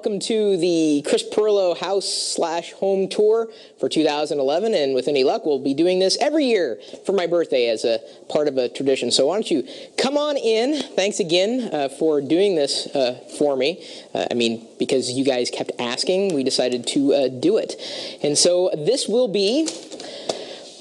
welcome to the Chris Pirillo house/home tour for 2011, and with any luck, we'll be doing this every year for my birthday as a part of a tradition. So why don't you come on in? Thanks again for doing this for me. Because you guys kept asking, we decided to do it. And so this will be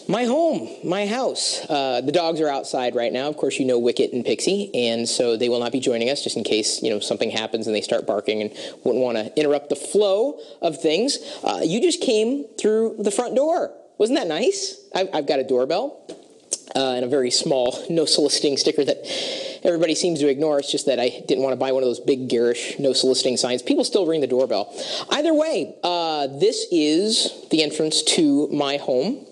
my home, my house. The dogs are outside right now. Of course, you know Wicket and Pixie, and so they will not be joining us just in case, something happens and they start barking and wouldn't want to interrupt the flow of things. You just came through the front door. Wasn't that nice? I've got a doorbell and a very small no soliciting sticker that everybody seems to ignore. It's just that I didn't want to buy one of those big garish no soliciting signs. People still ring the doorbell. Either way, this is the entrance to my home.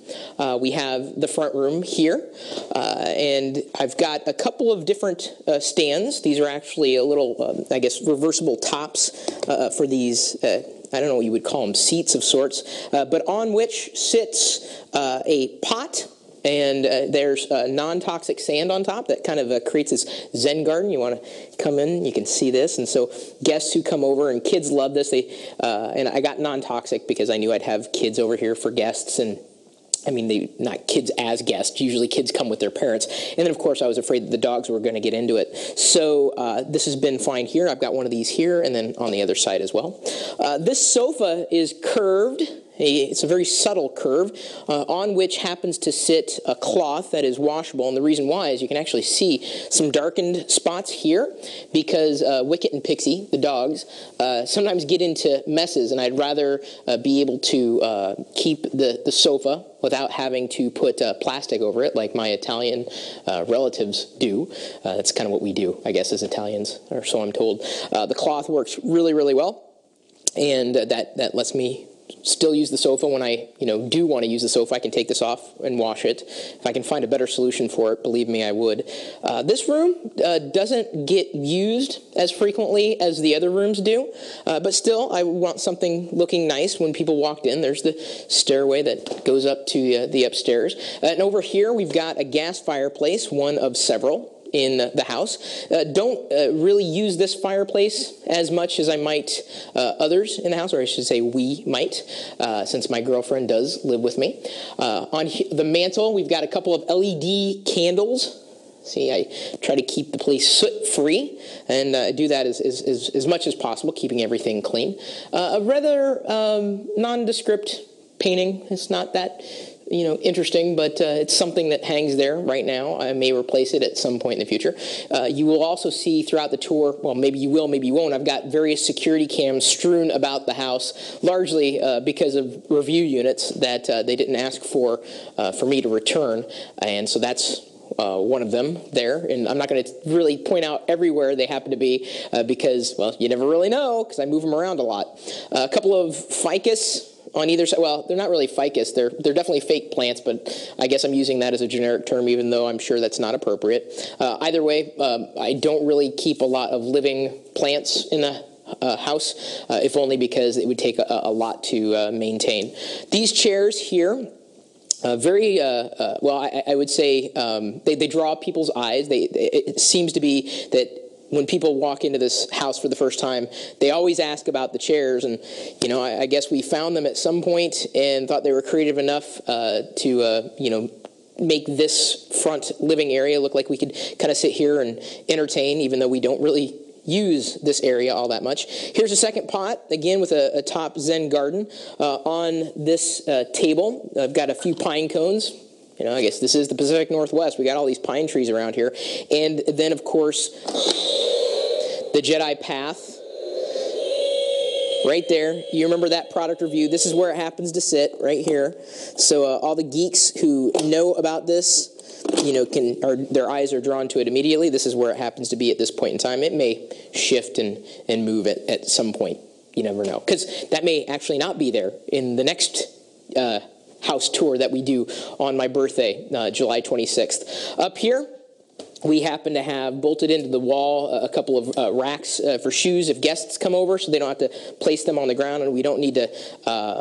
We have the front room here, and I've got a couple of different stands. These are actually a little, reversible tops for these, I don't know what you would call them, seats of sorts, but on which sits a pot. And there's non-toxic sand on top that kind of creates this Zen garden. You want to come in, you can see this. And so guests who come over, and kids love this. And I got non-toxic because I knew I'd have kids over here for guests. And not kids as guests. Usually kids come with their parents. And then, of course, I was afraid that the dogs were going to get into it. So this has been fine here. I've got one of these here and then on the other side as well. This sofa is curved. It's a very subtle curve on which happens to sit a cloth that is washable. And the reason why is you can actually see some darkened spots here because Wicket and Pixie, the dogs, sometimes get into messes. And I'd rather be able to keep the sofa without having to put plastic over it like my Italian relatives do. That's kind of what we do, I guess, as Italians, or so I'm told. The cloth works really, really well. And that lets me still use the sofa when I, do want to use the sofa. I can take this off and wash it. If I can find a better solution for it, believe me, I would. This room doesn't get used as frequently as the other rooms do, but still, I want something looking nice when people walked in. There's the stairway that goes up to the upstairs. And over here, we've got a gas fireplace, one of several in the house. Don't really use this fireplace as much as I might others in the house, or I should say we might, since my girlfriend does live with me. On the mantle, we've got a couple of LED candles. See, I try to keep the place soot-free, and do that as much as possible, keeping everything clean. A rather nondescript painting. It's not that interesting, but it's something that hangs there right now. I may replace it at some point in the future. You will also see throughout the tour, well, maybe you will, maybe you won't, I've got various security cams strewn about the house, largely because of review units that they didn't ask for me to return, and so that's one of them there. And I'm not going to really point out everywhere they happen to be because, well, you never really know because I move them around a lot. A couple of ficus on either side. Well, they're not really ficus. They're definitely fake plants, but I guess I'm using that as a generic term, even though I'm sure that's not appropriate. Either way, I don't really keep a lot of living plants in the house, if only because it would take a lot to maintain. These chairs here, I would say they draw people's eyes. It seems to be that when people walk into this house for the first time, they always ask about the chairs, and I guess we found them at some point and thought they were creative enough to make this front living area look like we could kind of sit here and entertain, even though we don't really use this area all that much. Here's a second pot, again with a top Zen garden. On this table, I've got a few pine cones. I guess this is the Pacific Northwest. We got all these pine trees around here. And then, of course, the Jedi Path. Right there. You remember that product review. This is where it happens to sit, right here. So all the geeks who know about this, their eyes are drawn to it immediately. This is where it happens to be at this point in time. It may shift and move at some point. You never know. Because that may actually not be there in the next house tour that we do on my birthday, July 26th. Up here, we happen to have bolted into the wall a couple of racks for shoes if guests come over, so they don't have to place them on the ground, and we don't need to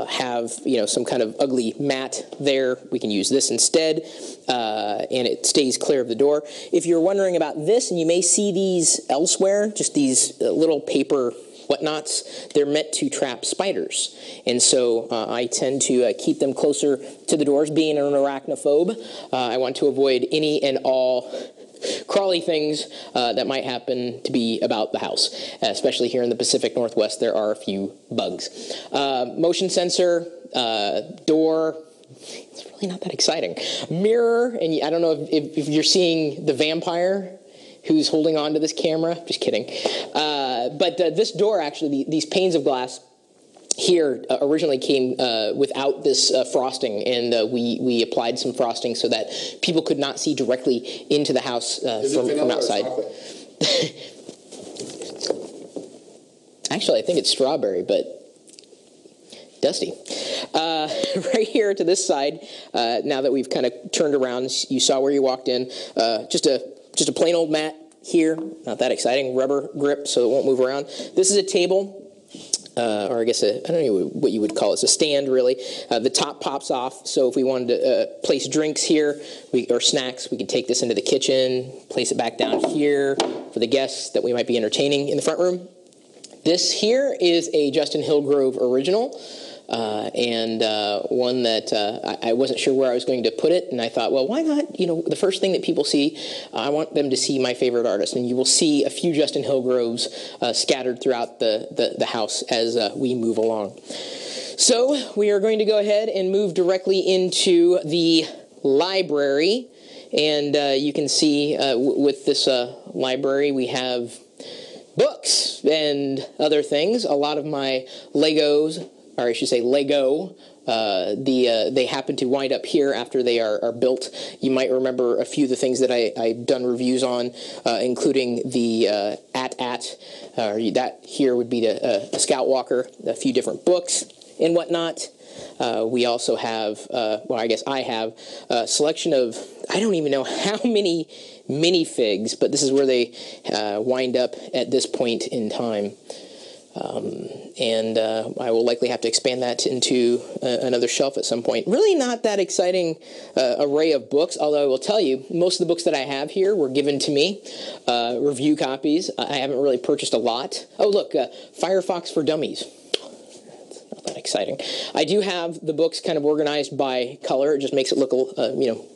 have some kind of ugly mat there. We can use this instead, and it stays clear of the door. If you're wondering about this, and you may see these elsewhere, just these little paper whatnots, they're meant to trap spiders. And so I tend to keep them closer to the doors. Being an arachnophobe, I want to avoid any and all crawly things that might happen to be about the house. Especially here in the Pacific Northwest, there are a few bugs. Motion sensor, door. It's really not that exciting. Mirror, and I don't know if you're seeing the vampire who's holding on to this camera. Just kidding. But this door, actually, these panes of glass here originally came without this frosting, and we applied some frosting so that people could not see directly into the house from outside. Actually, I think it's strawberry, but dusty. Right here to this side, now that we've kind of turned around, you saw where you walked in, just a plain old mat here, not that exciting, rubber grip so it won't move around. This is a table, or I guess I don't know what you would call it. It's a stand, really. The top pops off, so if we wanted to place drinks here or snacks, we could take this into the kitchen, place it back down here for the guests that we might be entertaining in the front room. This here is a Justin Hillgrove original, and one that I wasn't sure where I was going to put it, and I thought, well, why not, the first thing that people see, I want them to see my favorite artist, and you will see a few Justin Hillgroves scattered throughout the house as we move along. So we are going to go ahead and move directly into the library, and you can see with this library we have books and other things. A lot of my Legos, or I should say Lego, they happen to wind up here after they are built. You might remember a few of the things that I've done reviews on, including the that here would be the Scout Walker, a few different books and whatnot. We also have, I guess I have a selection of, I don't even know how many minifigs, but this is where they wind up at this point in time. And I will likely have to expand that into another shelf at some point. Really not that exciting array of books, although I will tell you, most of the books that I have here were given to me, review copies. I haven't really purchased a lot. Oh, look, Firefox for Dummies. That exciting. I do have the books kind of organized by color. It just makes it look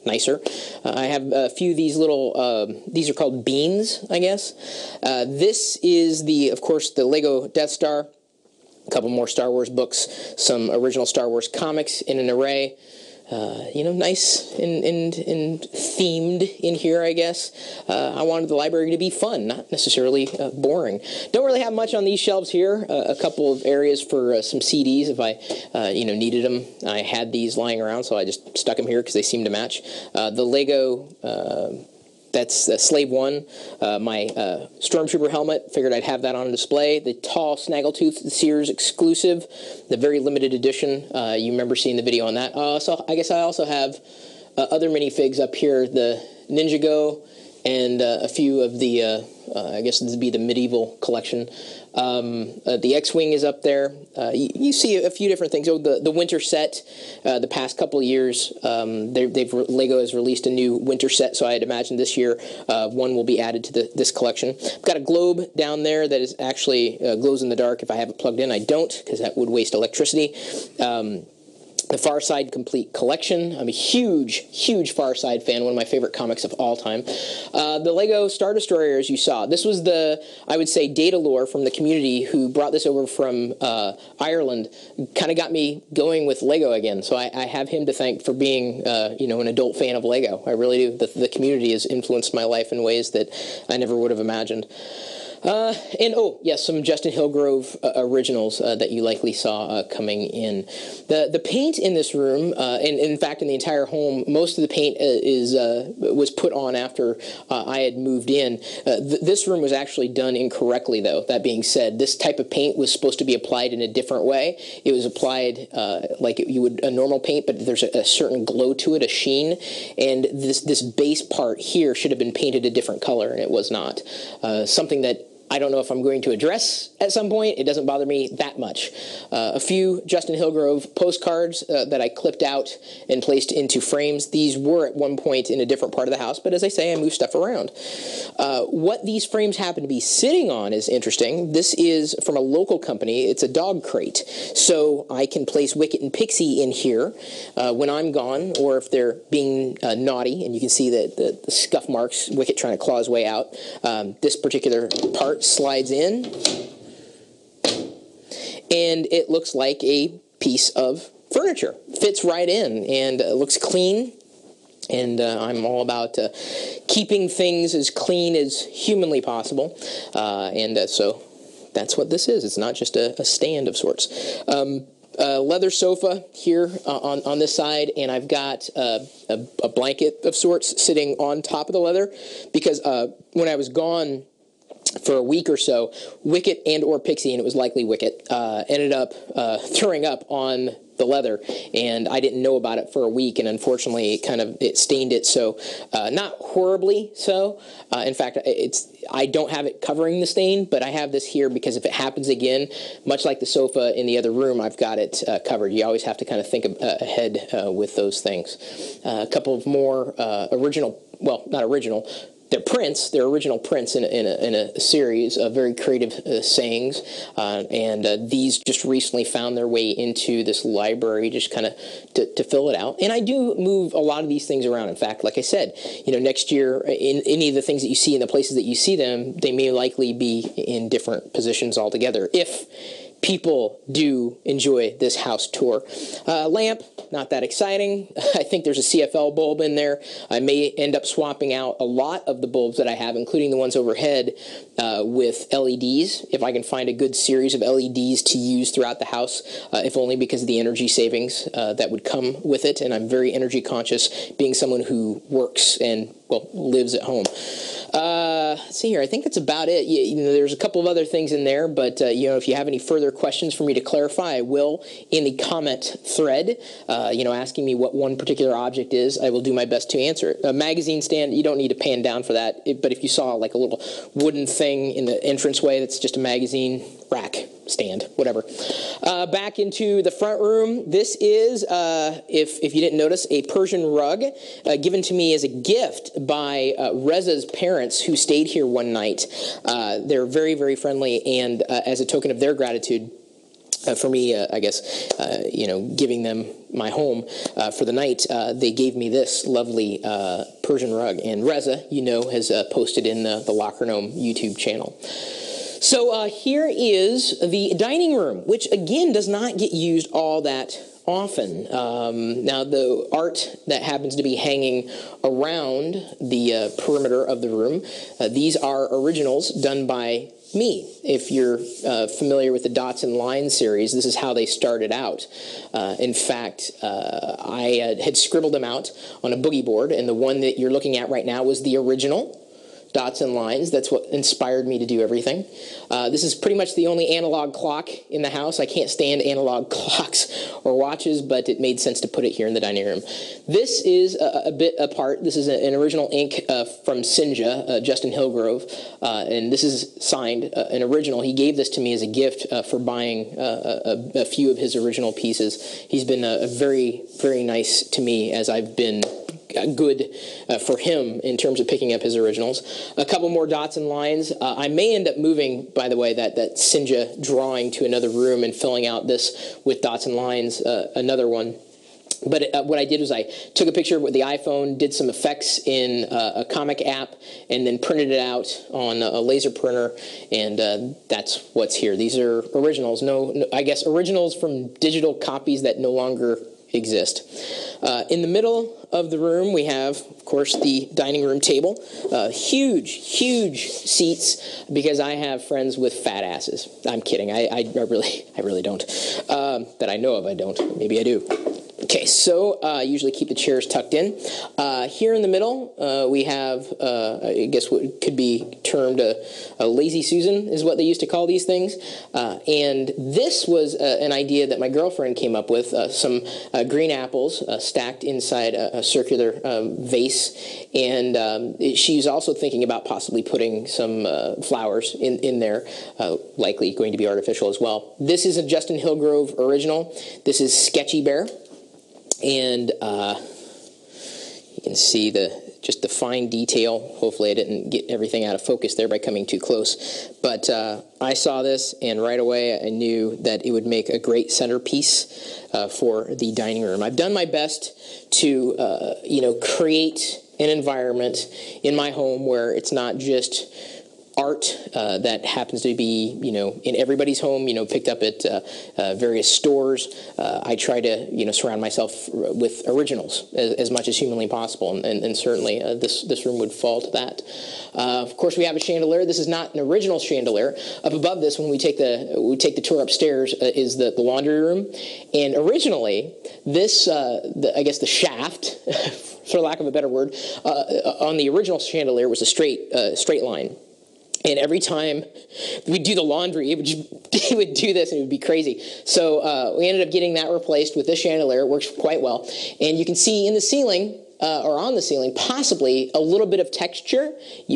nicer. I have a few of these little, these are called beans, I guess. This is of course, the Lego Death Star. A couple more Star Wars books, some original Star Wars comics in an array. Nice and themed in here, I guess. I wanted the library to be fun, not necessarily boring. Don't really have much on these shelves here. A couple of areas for some CDs if I, needed them. I had these lying around, so I just stuck them here because they seem to match. The Lego, that's Slave 1. My Stormtrooper helmet, figured I'd have that on display. The tall Snaggletooth Sears exclusive, the very limited edition. You remember seeing the video on that. So I guess I also have other minifigs up here, the Ninjago, and a few of the, I guess this would be the medieval collection. The X-Wing is up there. You see a few different things. Oh, the winter set, the past couple of years, Lego has released a new winter set, so I'd imagine this year one will be added to this collection. I've got a globe down there that is actually glows in the dark. If I have it plugged in, I don't, because that would waste electricity. The Far Side Complete Collection. I'm a huge Far Side fan, one of my favorite comics of all time. The Lego Star Destroyer, as you saw. This was I would say, data lore from the community who brought this over from Ireland. Kind of got me going with Lego again. So I have him to thank for being, an adult fan of Lego. I really do. The community has influenced my life in ways that I never would have imagined. Some Justin Hillgrove originals that you likely saw coming in. The paint in this room, and in fact in the entire home, most of the paint was put on after I had moved in. This room was actually done incorrectly, though. That being said, this type of paint was supposed to be applied in a different way. It was applied like you would a normal paint, but there's a certain glow to it, a sheen, and this base part here should have been painted a different color, and it was not. Something that I don't know if I'm going to address at some point. It doesn't bother me that much. A few Justin Hillgrove postcards that I clipped out and placed into frames. These were at one point in a different part of the house, but as I say, I move stuff around. What these frames happen to be sitting on is interesting. This is from a local company. It's a dog crate. So I can place Wicket and Pixie in here when I'm gone, or if they're being naughty, and you can see the scuff marks, Wicket trying to claw his way out. This particular part slides in, and it looks like a piece of furniture. Fits right in, and looks clean. And I'm all about keeping things as clean as humanly possible. So that's what this is. It's not just a stand of sorts. Leather sofa here on this side, and I've got a blanket of sorts sitting on top of the leather, because when I was gone for a week or so, Wicket and or Pixie, and it was likely Wicket, ended up throwing up on the leather, and I didn't know about it for a week, and unfortunately it stained it, so not horribly so. In fact, I don't have it covering the stain, but I have this here because if it happens again, much like the sofa in the other room, I've got it covered. You always have to kind of think ahead with those things. A couple of more original, well, not original, they're prints. They're original prints in a series of very creative sayings, and these just recently found their way into this library, just kind of to fill it out. And I do move a lot of these things around. In fact, like I said, next year, in any of the things that you see in the places that you see them, they may likely be in different positions altogether, if people do enjoy this house tour. Lamp, not that exciting. I think there's a CFL bulb in there. I may end up swapping out a lot of the bulbs that I have, including the ones overhead, with LEDs, if I can find a good series of LEDs to use throughout the house, if only because of the energy savings that would come with it. And I'm very energy conscious, being someone who works and, well, lives at home. Let's see here. I think that's about it. There's a couple of other things in there, but if you have any further questions for me to clarify, I will in the comment thread. Asking me what one particular object is, I will do my best to answer it. A magazine stand, you don't need to pan down for that. But if you saw like a little wooden thing in the entranceway, that's just a magazine rack stand, whatever. Back into the front room. This is, if you didn't notice, a Persian rug given to me as a gift by Reza's parents, who stayed here one night. They're very, very friendly, and as a token of their gratitude for me, I guess, giving them my home for the night, they gave me this lovely Persian rug. And Reza, has posted in the Locker Gnome YouTube channel. So here is the dining room, which, again, does not get used all that often. Now, the art that happens to be hanging around the perimeter of the room, these are originals done by me. If you're familiar with the Dots and Lines series, this is how they started out. In fact, I had scribbled them out on a boogie board, and the one that you're looking at right now was the original Dots and Lines. That's what inspired me to do everything. This is pretty much the only analog clock in the house. I can't stand analog clocks or watches, but it made sense to put it here in the dining room. This is a bit apart. This is an original ink from Sinja, Justin Hillgrove, and this is signed, an original. He gave this to me as a gift for buying a few of his original pieces. He's been very, very nice to me as I've been good for him in terms of picking up his originals. A couple more Dots and Lines. I may end up moving, by the way, that Sinja drawing to another room and filling out this with Dots and Lines, another one. But what I did was I took a picture with the iPhone, did some effects in a comic app, and then printed it out on a laser printer, and that's what's here. These are originals. I guess originals from digital copies that no longer exist. In the middle of the room, we have, of course, the dining room table. Huge, huge seats, because I have friends with fat asses. I'm kidding. I really don't. That I know of, I don't. Maybe I do. Okay, so I usually keep the chairs tucked in. Here in the middle, we have, I guess what could be termed a lazy Susan is what they used to call these things. And this was an idea that my girlfriend came up with, some green apples stacked inside a circular vase. And she's also thinking about possibly putting some flowers in there, likely going to be artificial as well. This is a Justin Hillgrove original. This is Sketchy Bear. And you can see just the fine detail. Hopefully I didn't get everything out of focus there by coming too close. But I saw this, and right away I knew that it would make a great centerpiece for the dining room. I've done my best to, create an environment in my home where it's not just art that happens to be, in everybody's home, picked up at various stores. I try to, surround myself with originals as much as humanly possible, and certainly this room would fall to that. Of course, we have a chandelier. This is not an original chandelier. Up above this, when we take the tour upstairs, is the laundry room, and originally this, I guess the shaft, for lack of a better word, on the original chandelier was a straight line. And every time we'd do the laundry, it would do this, and it would be crazy. So we ended up getting that replaced with this chandelier. It works quite well. And you can see in the ceiling, or on the ceiling, possibly a little bit of texture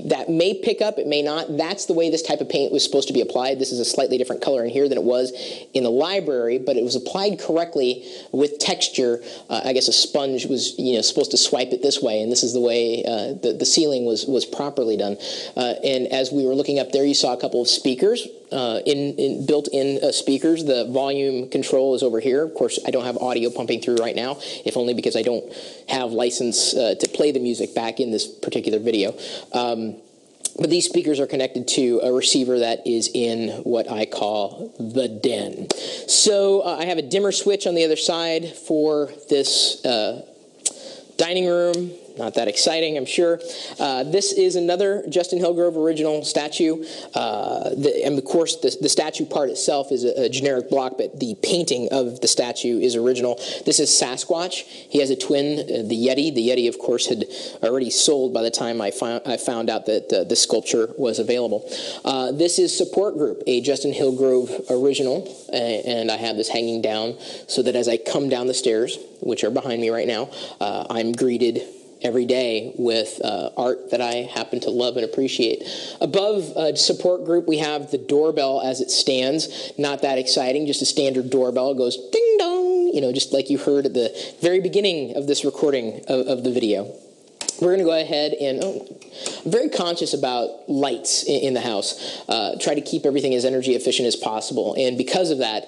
that may pick up, it may not. That's the way this type of paint was supposed to be applied. This is a slightly different color in here than it was in the library, but it was applied correctly with texture. I guess a sponge was supposed to swipe it this way, and this is the way the ceiling was properly done. And as we were looking up there, you saw a couple of speakers. Built-in speakers. The volume control is over here. Of course, I don't have audio pumping through right now, if only because I don't have license to play the music back in this particular video. But these speakers are connected to a receiver that is in what I call the den. So I have a dimmer switch on the other side for this dining room. Not that exciting, I'm sure. This is another Justin Hillgrove original statue. And of course, the statue part itself is a generic block, but the painting of the statue is original. This is Sasquatch. He has a twin, the Yeti. The Yeti, of course, had already sold by the time I found out that this sculpture was available. This is Support Group, a Justin Hillgrove original, and I have this hanging down so that as I come down the stairs, which are behind me right now, I'm greeted every day with art that I happen to love and appreciate. Above Support Group, we have the doorbell as it stands. Not that exciting, just a standard doorbell. It goes ding dong, just like you heard at the very beginning of this recording of the video. We're going to go ahead and, I'm very conscious about lights in the house. Try to keep everything as energy efficient as possible. And because of that,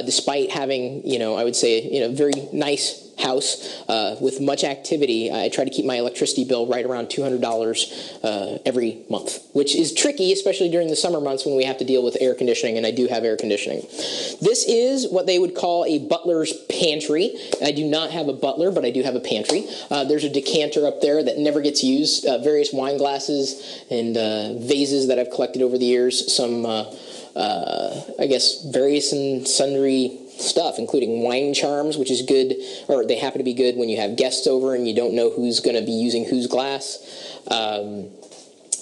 despite having, I would say, very nice house with much activity, I try to keep my electricity bill right around $200 every month, which is tricky, especially during the summer months when we have to deal with air conditioning, and I do have air conditioning. This is what they would call a butler's pantry. I do not have a butler, but I do have a pantry. There's a decanter up there that never gets used, various wine glasses and vases that I've collected over the years, some, I guess, various and sundry stuff, including wine charms, which is good, or they happen to be good when you have guests over and you don't know who's going to be using whose glass.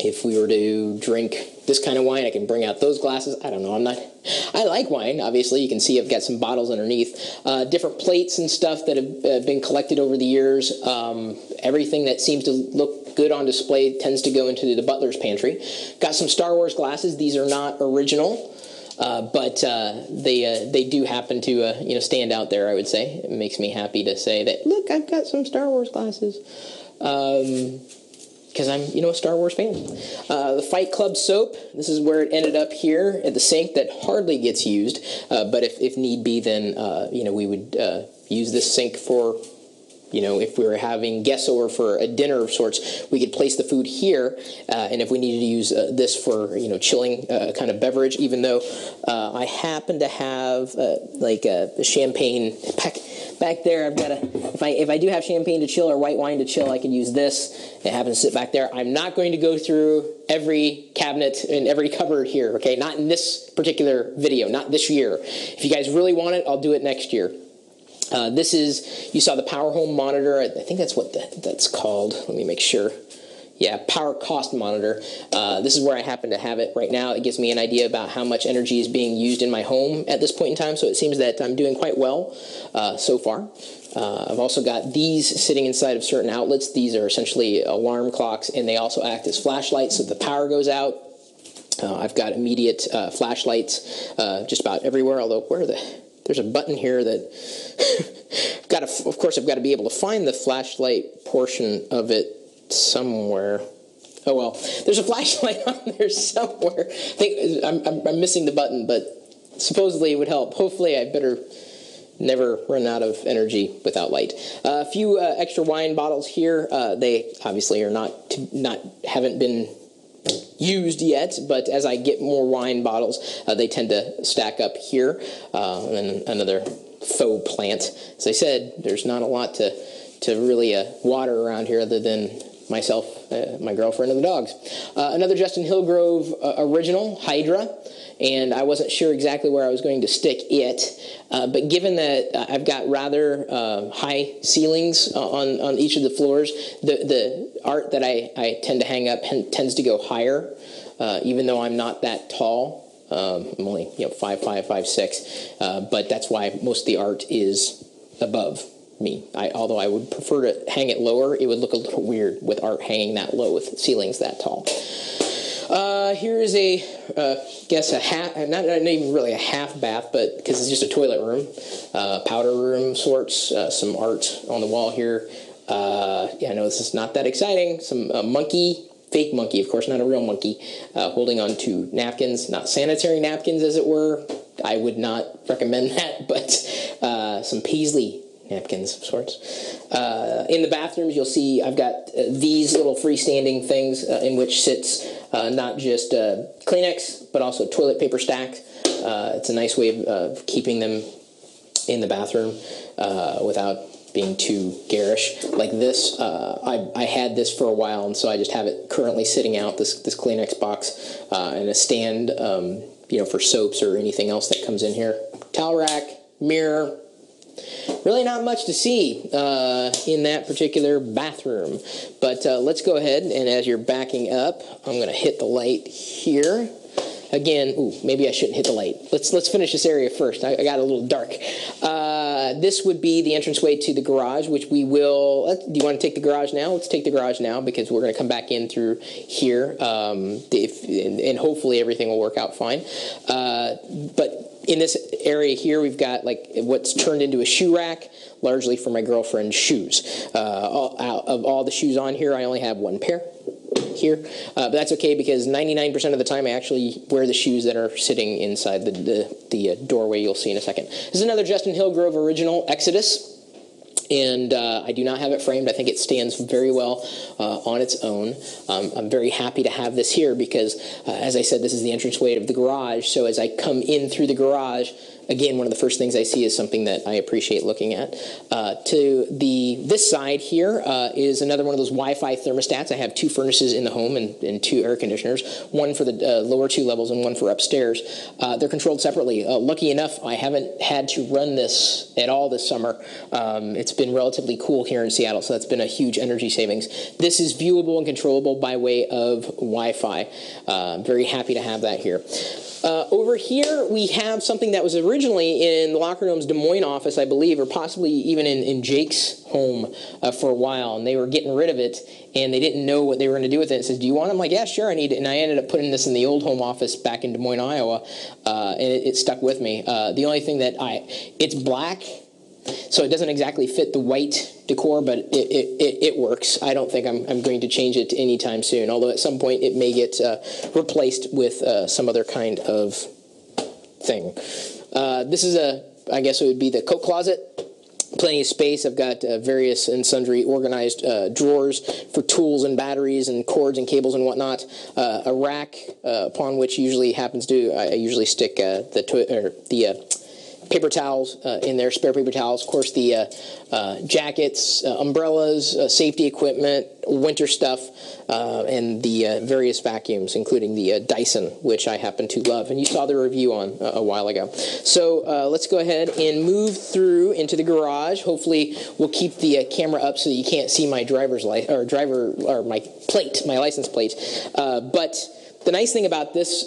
If we were to drink this kind of wine, I can bring out those glasses. I don't know. I like wine, obviously. You can see I've got some bottles underneath. Different plates and stuff that have been collected over the years. Everything that seems to look good on display tends to go into the butler's pantry. Got some Star Wars glasses. These are not original. But they do happen to stand out there, I would say. It makes me happy to say that, look, I've got some Star Wars glasses. Because I'm, a Star Wars fan. The Fight Club soap, this is where it ended up here at the sink that hardly gets used. But if need be, then, we would use this sink for, if we were having guests over for a dinner of sorts, we could place the food here. And if we needed to use this for, chilling kind of beverage, even though I happen to have a champagne back there. I've got if I do have champagne to chill or white wine to chill, I could use this. It happens to sit back there. I'm not going to go through every cabinet and every cupboard here, okay? Not in this particular video, not this year. If you guys really want it, I'll do it next year. You saw the Power Home monitor. I think that's what that's called. Let me make sure. Yeah, power cost monitor. This is where I happen to have it right now. It gives me an idea about how much energy is being used in my home at this point in time, so it seems that I'm doing quite well so far. I've also got these sitting inside of certain outlets. These are essentially alarm clocks, and they also act as flashlights, so if the power goes out, I've got immediate flashlights just about everywhere, although there's a button here that of course I've got to be able to find the flashlight portion of it somewhere. Oh well, there's a flashlight on there somewhere. I think I'm missing the button, but supposedly it would help. Hopefully I better never run out of energy without light. A few extra wine bottles here. They obviously are haven't been used yet, but as I get more wine bottles, they tend to stack up here. And then another faux plant. As I said, there's not a lot to really water around here other than myself, my girlfriend, and the dogs. Another Justin Hillgrove original, Hydra, and I wasn't sure exactly where I was going to stick it, but given that I've got rather high ceilings on each of the floors, the art that I tend to hang up tends to go higher, even though I'm not that tall. I'm only 5'5", 5'6", but that's why most of the art is above me. Although I would prefer to hang it lower, it would look a little weird with art hanging that low with ceilings that tall. Here is a half, not even really a half bath, but because it's just a toilet room, powder room sorts, some art on the wall here. I know this is not that exciting. Some fake monkey, of course, not a real monkey, holding on to napkins, not sanitary napkins as it were. I would not recommend that, but some Paisley napkins of sorts. In the bathrooms, you'll see I've got these little freestanding things in which sits not just Kleenex, but also toilet paper stacked. It's a nice way of keeping them in the bathroom without being too garish. Like this, I had this for a while, and so I just have it currently sitting out, this Kleenex box, and a stand for soaps or anything else that comes in here. Towel rack, mirror. Really not much to see in that particular bathroom. But let's go ahead, and as you're backing up, I'm going to hit the light here. Again, maybe I shouldn't hit the light. Let's finish this area first. I got a little dark. This would be the entranceway to the garage, which we will... Do you want to take the garage now? Let's take the garage now, because we're going to come back in through here, and hopefully everything will work out fine. But in this area here, we've got what's turned into a shoe rack, largely for my girlfriend's shoes. Of all the shoes on here, I only have one pair here, but that's okay because 99% of the time I actually wear the shoes that are sitting inside the doorway you'll see in a second. This is another Justin Hillgrove original, Exodus. And I do not have it framed. I think it stands very well on its own. I'm very happy to have this here because, as I said, this is the entranceway of the garage. So as I come in through the garage, again, one of the first things I see is something that I appreciate looking at. To this side here is another one of those Wi-Fi thermostats. I have two furnaces in the home and two air conditioners, one for the lower two levels and one for upstairs. They're controlled separately. Lucky enough, I haven't had to run this at all this summer. It's been relatively cool here in Seattle, so that's been a huge energy savings. This is viewable and controllable by way of Wi-Fi. I'm very happy to have that here. Over here, we have something that was originally in the Locker Room's Des Moines office, I believe, or possibly even in Jake's home for a while, and they were getting rid of it, and they didn't know what they were going to do with it. It says, do you want it? I'm like, yeah, sure, I need it. And I ended up putting this in the old home office back in Des Moines, Iowa, and it stuck with me. The only thing that it's black, so it doesn't exactly fit the white decor, but it works. I don't think I'm going to change it anytime soon, although at some point it may get replaced with some other kind of thing. This is I guess it would be the coat closet. Plenty of space. I've got various and sundry organized drawers for tools and batteries and cords and cables and whatnot. A rack upon which I usually stick the paper towels in there, spare paper towels. Of course, the jackets, umbrellas, safety equipment, winter stuff, and the various vacuums, including the Dyson, which I happen to love. And you saw the review on a while ago. So let's go ahead and move through into the garage. Hopefully, we'll keep the camera up so that you can't see my my plate, my license plate. But the nice thing about this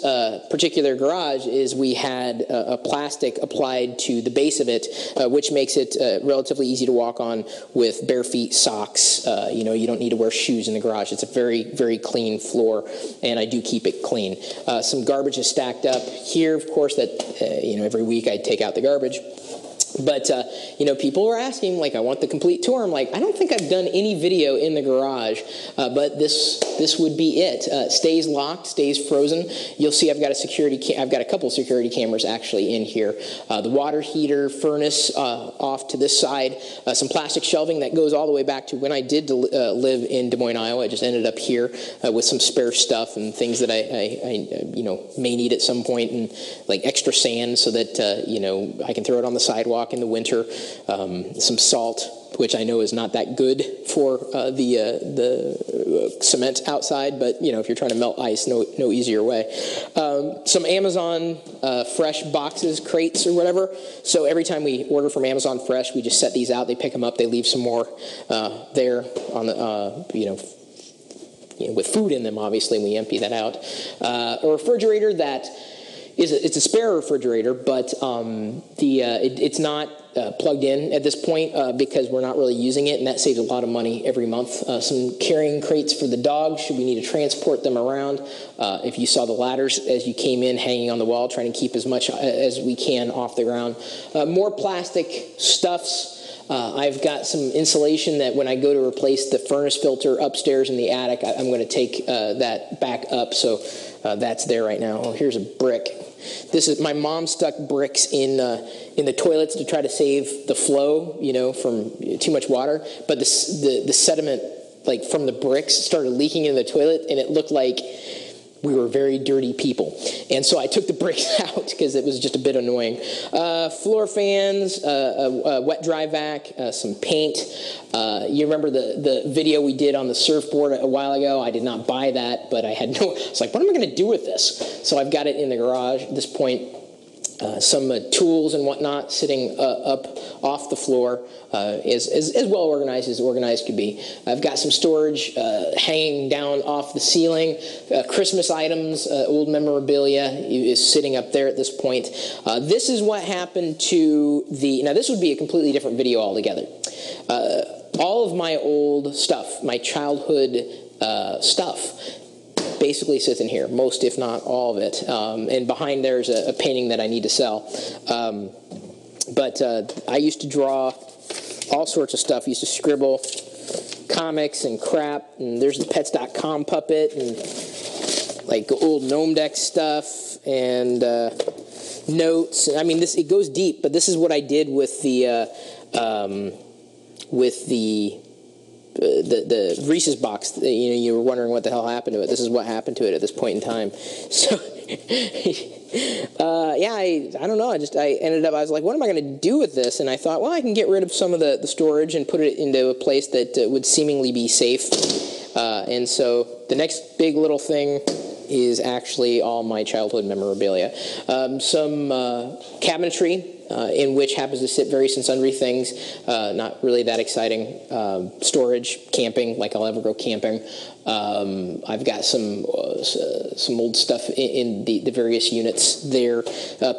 particular garage is we had a plastic applied to the base of it, which makes it relatively easy to walk on with bare feet, socks. You don't need to wear shoes in the garage. It's a very, very clean floor, and I do keep it clean. Some garbage is stacked up here, of course, that, every week I take out the garbage. But, people were asking, I want the complete tour. I'm like, I don't think I've done any video in the garage, but this would be it. Stays locked, stays frozen. You'll see I've got a couple security cameras actually in here. The water heater, furnace off to this side, some plastic shelving that goes all the way back to when I did live in Des Moines, Iowa. I just ended up here with some spare stuff and things that I may need at some point, and extra sand so that, I can throw it on the sidewalk in the winter, some salt, which I know is not that good for the cement outside, but if you're trying to melt ice, no easier way. Some Amazon fresh boxes, crates, or whatever. So every time we order from Amazon Fresh, we just set these out. They pick them up. They leave some more there on the with food in them. Obviously, and we empty that out. A refrigerator that. It's a spare refrigerator, but it's not plugged in at this point because we're not really using it, and that saves a lot of money every month. Some carrying crates for the dogs should we need to transport them around. If you saw the ladders as you came in hanging on the wall, trying to keep as much as we can off the ground. More plastic stuffs. I've got some insulation that when I go to replace the furnace filter upstairs in the attic, I'm going to take that back up, so that's there right now. Oh, here's a brick. My mom stuck bricks in the toilets to try to save the flow, from too much water. But the sediment, from the bricks, started leaking in the toilet, and it looked like we were very dirty people. And so I took the bricks out because it was just a bit annoying. Floor fans, a wet dry vac, some paint. You remember the video we did on the surfboard a while ago? I did not buy that, but I was like, what am I going to do with this? So I've got it in the garage at this point. Some tools and whatnot sitting up off the floor, as well organized could be. I've got some storage hanging down off the ceiling. Christmas items, old memorabilia is sitting up there at this point. This is what happened to now this would be a completely different video altogether. All of my old stuff, my childhood stuff, basically sits in here, most if not all of it. And behind there's a painting that I need to sell. But I used to draw all sorts of stuff. I used to scribble comics and crap. And there's the Pets.com puppet and old Gnome Deck stuff and notes. I mean, it goes deep, but this is what I did with the Reese's box. You were wondering what the hell happened to it. This is what happened to it at this point in time. So, I don't know. I was like, what am I going to do with this? And I thought, well, I can get rid of some of the storage and put it into a place that would seemingly be safe. And so the next big little thing is actually all my childhood memorabilia. Some cabinetry, in which happens to sit various and sundry things, not really that exciting. Storage, camping, like I'll ever go camping. I've got some old stuff in the various units there.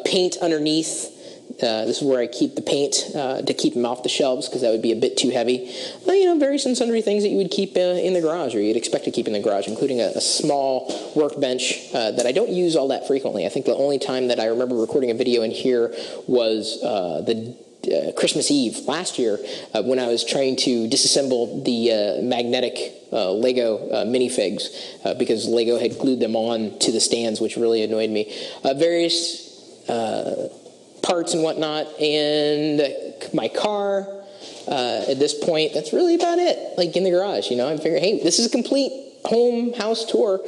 Paint underneath. This is where I keep the paint to keep them off the shelves because that would be a bit too heavy. Various and sundry things that you would keep in the garage or you'd expect to keep in the garage, including a small workbench that I don't use all that frequently. I think the only time that I remember recording a video in here was the Christmas Eve last year when I was trying to disassemble the magnetic Lego minifigs because Lego had glued them on to the stands, which really annoyed me. Various parts and whatnot, and my car. At this point, that's really about it. In the garage, I figured, hey, this is a complete house tour,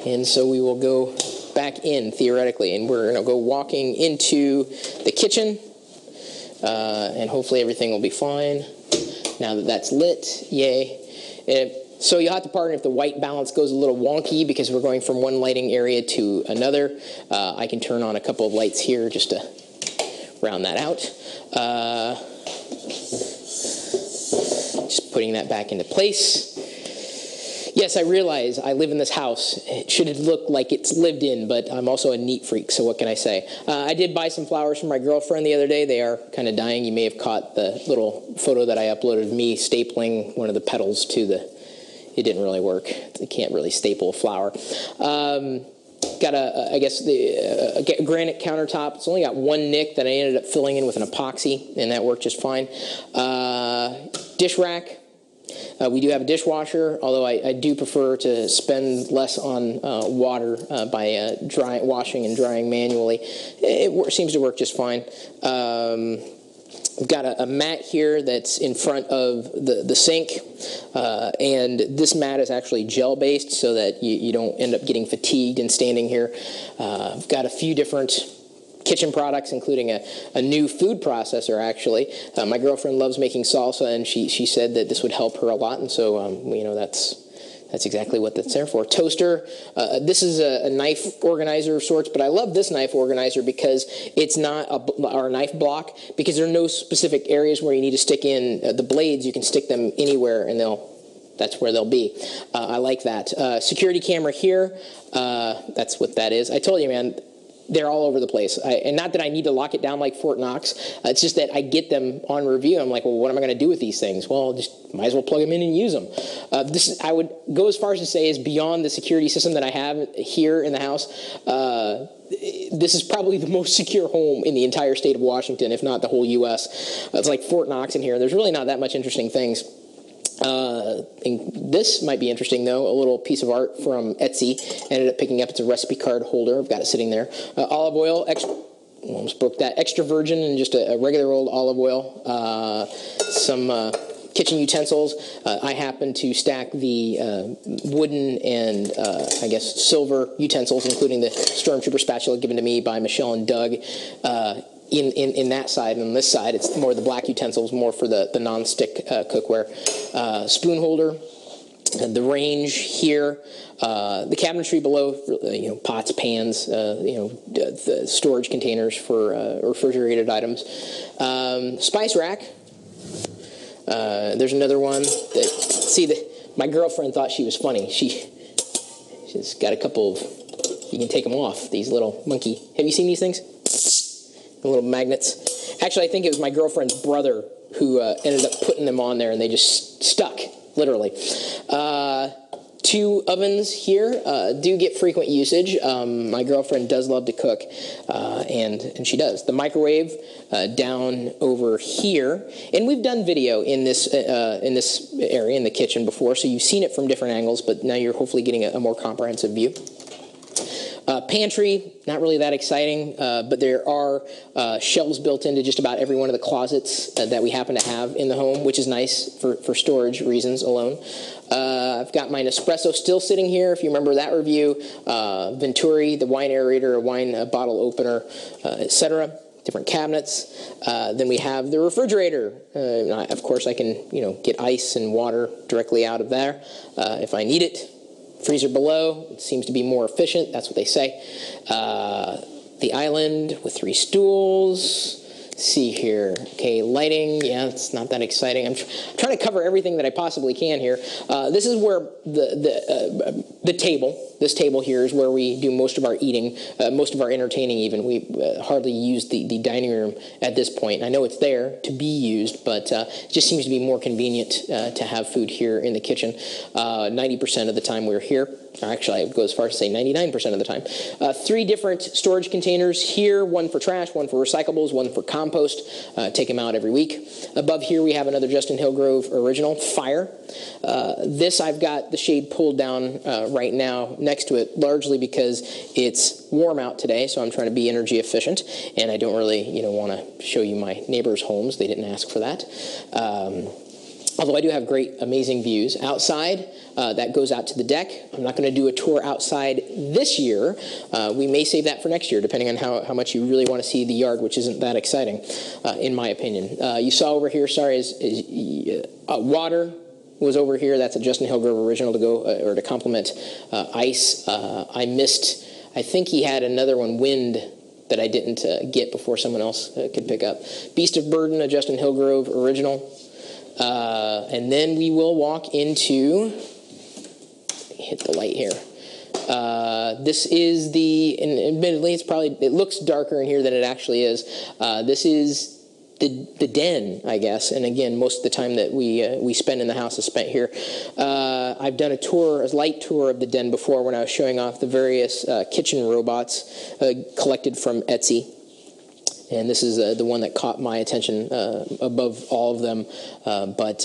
and so we will go back in, theoretically, and we're going to go walking into the kitchen, and hopefully everything will be fine. Now that that's lit, yay. So you'll have to pardon if the white balance goes a little wonky because we're going from one lighting area to another. I can turn on a couple of lights here just to round that out. Just putting that back into place. Yes, I realize I live in this house. It should look like it's lived in, but I'm also a neat freak, so what can I say? I did buy some flowers from my girlfriend the other day. They are kind of dying. You may have caught the little photo that I uploaded of me stapling one of the petals to the... It didn't really work. You can't really staple a flower. Got a granite countertop. It's only got one nick that I ended up filling in with an epoxy, and that worked just fine. Dish rack. We do have a dishwasher, although I do prefer to spend less on water by washing and drying manually. It seems to work just fine. We've got a mat here that's in front of the sink, and this mat is actually gel-based so that you don't end up getting fatigued and standing here. I've got a few different kitchen products, including a new food processor, actually. My girlfriend loves making salsa, and she said that this would help her a lot, and so, that's exactly what that's there for. Toaster. This is a knife organizer of sorts, but I love this knife organizer because it's not our knife block, because there are no specific areas where you need to stick in the blades. You can stick them anywhere, and that's where they'll be. I like that. Security camera here. That's what that is. I told you, man. They're all over the place. And not that I need to lock it down like Fort Knox. It's just that I get them on review. I'm like, well, what am I going to do with these things? Well, just might as well plug them in and use them. I would go as far as to say is beyond the security system that I have here in the house. This is probably the most secure home in the entire state of Washington, if not the whole U.S. It's like Fort Knox in here. There's really not that much interesting things. And this might be interesting, though. A little piece of art from Etsy. Ended up picking up. It's a recipe card holder. I've got it sitting there. Olive oil. Almost broke that. Extra virgin and just a regular old olive oil. Some kitchen utensils. I happen to stack the wooden and, silver utensils, including the Stormtrooper spatula given to me by Michelle and Doug. In that side, and on this side, it's more the black utensils, more for the non-stick cookware. Spoon holder, the range here, the cabinetry below, pots, pans, the storage containers for refrigerated items. Spice rack. There's another one my girlfriend thought she was funny. She's got a couple of, you can take them off, these little monkey. Have you seen these things? The little magnets. Actually, I think it was my girlfriend's brother who ended up putting them on there, and they just stuck, literally. 2 ovens here do get frequent usage. My girlfriend does love to cook, and she does. The microwave down over here, and we've done video in this area in the kitchen before, so you've seen it from different angles, but now you're hopefully getting a more comprehensive view. Pantry, not really that exciting, but there are shelves built into just about every one of the closets that we happen to have in the home, which is nice for storage reasons alone. I've got my Nespresso still sitting here, if you remember that review. Venturi, the wine aerator, a wine bottle opener, etc. Different cabinets. Then we have the refrigerator. Of course, I can get ice and water directly out of there if I need it. Freezer below, it seems to be more efficient. That's what they say. The island with 3 stools. Let's see here. Okay, lighting. Yeah, it's not that exciting. I'm trying to cover everything that I possibly can here. This is where the table. This table here is where we do most of our eating, most of our entertaining even. We hardly use the dining room at this point. I know it's there to be used, but it just seems to be more convenient to have food here in the kitchen. 90% of the time we're here. Actually, I would go as far as to say 99% of the time. 3 different storage containers here, one for trash, one for recyclables, one for compost. Take them out every week. Above here we have another Justin Hillgrove original, Fire. This I've got the shade pulled down right now next to it, largely because it's warm out today, so I'm trying to be energy efficient, and I don't really want to show you my neighbors' homes. They didn't ask for that. Although I do have great, amazing views outside. That goes out to the deck. I'm not going to do a tour outside this year. We may save that for next year, depending on how much you really want to see the yard, which isn't that exciting, in my opinion. You saw over here, water was over here. That's a Justin Hillgrove original to go or to complement ice. I missed. I think he had another one, wind, that I didn't get before someone else could pick up. Beast of Burden, a Justin Hillgrove original. And then we will walk into, hit the light here. This is and admittedly, it looks darker in here than it actually is. This is the den, I guess. And again, most of the time that we spend in the house is spent here. I've done a light tour of the den before when I was showing off the various kitchen robots collected from Etsy. And this is the one that caught my attention above all of them. But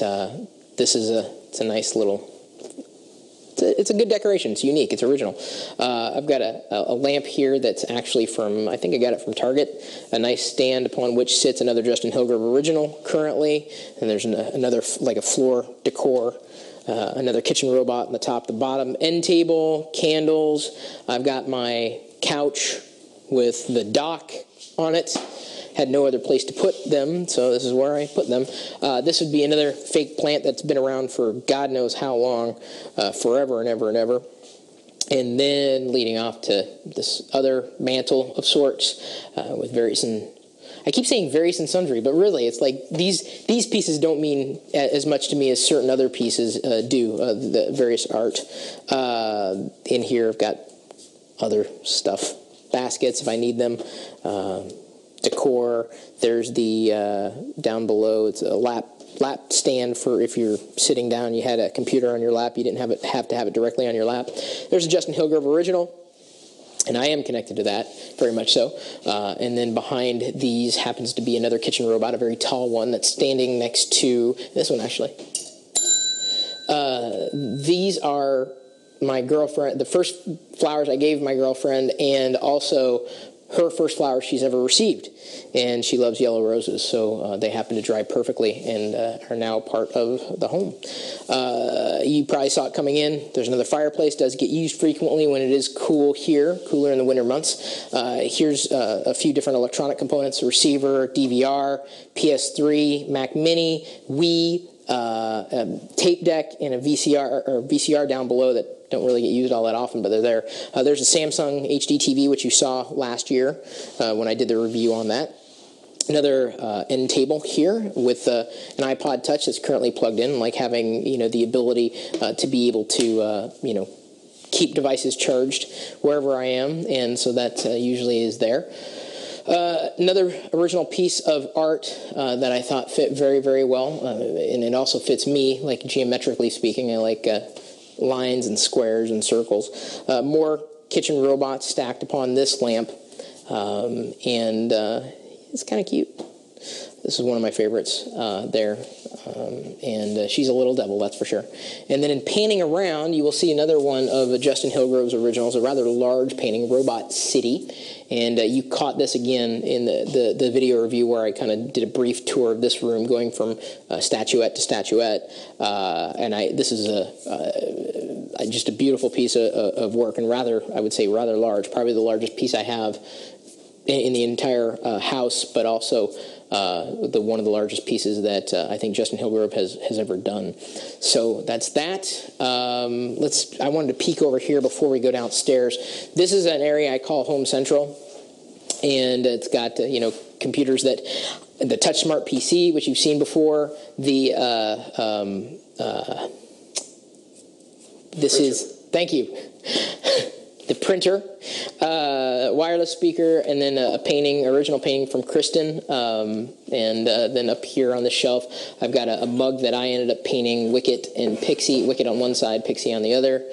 this is it's a nice little. It's a good decoration. It's unique. It's original. I've got a lamp here that's actually from, I think I got it from Target. A nice stand upon which sits another Justin Hillgrove original currently. And there's another, like a floor decor. Another kitchen robot on the top, the bottom. End table, candles. I've got my couch with the dock on it. Had no other place to put them, so this is where I put them. This would be another fake plant that's been around for God knows how long, forever and ever and ever. And then leading off to this other mantle of sorts with various and I keep saying various and sundry, but really it's like these pieces don't mean as much to me as certain other pieces do, the various art. In here I've got other stuff, baskets if I need them, decor. There's the down below. It's a lap stand for if you're sitting down. You had a computer on your lap. You didn't have to have it directly on your lap. There's a Justin Hillgrove original, and I am connected to that very much so. And then behind these happens to be another kitchen robot, a very tall one that's standing next to this one actually. These are my girlfriend. The first flowers I gave my girlfriend, and also her first flowers she's ever received, and she loves yellow roses, so they happen to dry perfectly and are now part of the home. You probably saw it coming in. There's another fireplace. Does get used frequently when it is cool here, cooler in the winter months. Here's a few different electronic components: a receiver, DVR, PS3, Mac Mini, Wii, tape deck, and a VCR down below that don't really get used all that often, but they're there. There's a Samsung HD TV, which you saw last year when I did the review on that. Another end table here with an iPod Touch that's currently plugged in, like having the ability to be able to keep devices charged wherever I am, and so that usually is there. Another original piece of art that I thought fit very, very well, and it also fits me, like geometrically speaking. I like lines and squares and circles. More kitchen robots stacked upon this lamp, and it's kind of cute. This is one of my favorites there, and she's a little devil, that's for sure. And then in panning around, you will see another one of Justin Hillgrove's originals, a rather large painting, Robot City. And you caught this again in the video review where I kind of did a brief tour of this room, going from statuette to statuette. This is just a beautiful piece of work, and I would say rather large, probably the largest piece I have in the entire house, but also one of the largest pieces that I think Justin Hillgrove has ever done. So that's that. I wanted to peek over here before we go downstairs. This is an area I call Home Central, and it's got computers the Touch Smart PC, which you've seen before. Thank you. The printer, wireless speaker, and then a original painting from Kristen. And then up here on the shelf, I've got a mug that I ended up painting Wicket and Pixie. Wicket on one side, Pixie on the other.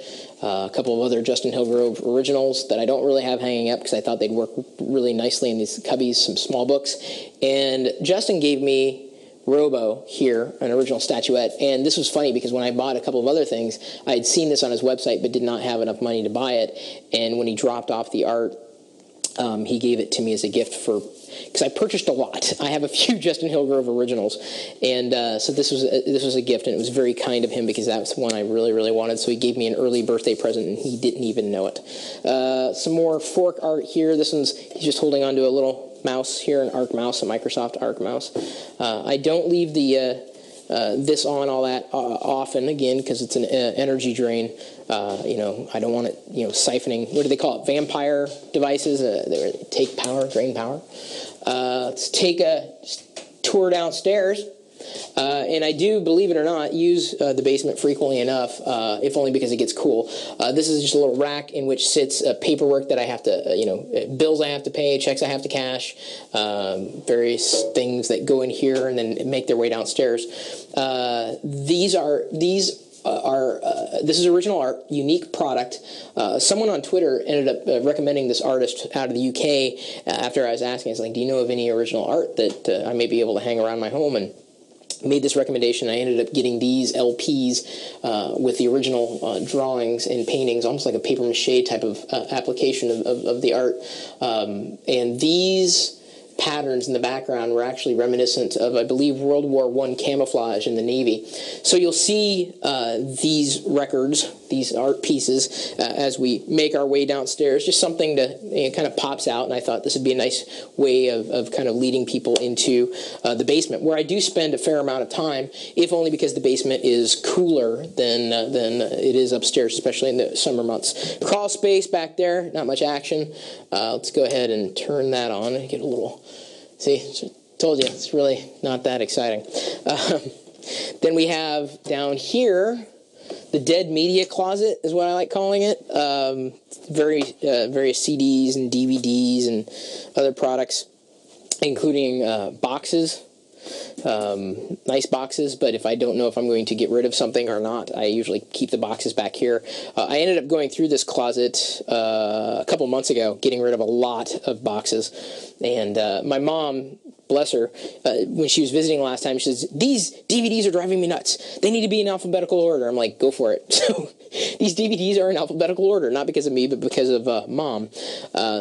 A couple of other Justin Hillgrove originals that I don't really have hanging up because I thought they'd work really nicely in these cubbies, some small books. And Justin gave me Robo here, an original statuette, and this was funny because when I bought a couple of other things, I had seen this on his website but did not have enough money to buy it, and when he dropped off the art He gave it to me as a gift because I purchased a lot. I have a few Justin Hillgrove originals, and so this was a gift, and it was very kind of him because that's one I really, really wanted. So he gave me an early birthday present, and he didn't even know it. Some more fork art here. He's just holding onto a little mouse here, an Arc mouse, a Microsoft Arc mouse. I don't leave this on all that often, again, because it's an energy drain. I don't want it, siphoning. What do they call it? Vampire devices. They take power, drain power. Let's take a tour downstairs. And I do, believe it or not, use the basement frequently enough, if only because it gets cool. This is just a little rack in which sits paperwork that I have to, bills I have to pay, checks I have to cash, various things that go in here and then make their way downstairs. This is original art, unique product. Someone on Twitter ended up recommending this artist out of the UK after I was asking. It's like, do you know of any original art that I may be able to hang around my home? And made this recommendation. I ended up getting these LPs with the original drawings and paintings, almost like a papier-mâché type of application of the art. And these patterns in the background were actually reminiscent of, I believe, World War I camouflage in the Navy. So you'll see these records, these art pieces, as we make our way downstairs. Just something to kind of pops out, and I thought this would be a nice way of kind of leading people into the basement, where I do spend a fair amount of time, if only because the basement is cooler than it is upstairs, especially in the summer months. Crawl space back there, not much action. Let's go ahead and turn that on and get a little. See, told you, it's really not that exciting. Then we have down here, the dead media closet is what I like calling it. Various CDs and DVDs and other products, including boxes. Nice boxes, but if I don't know if I'm going to get rid of something or not, I usually keep the boxes back here. I ended up going through this closet a couple months ago, getting rid of a lot of boxes, and my mom, bless her, when she was visiting last time, she says, these DVDs are driving me nuts. They need to be in alphabetical order. I'm like, go for it. So these DVDs are in alphabetical order, not because of me, but because of Mom.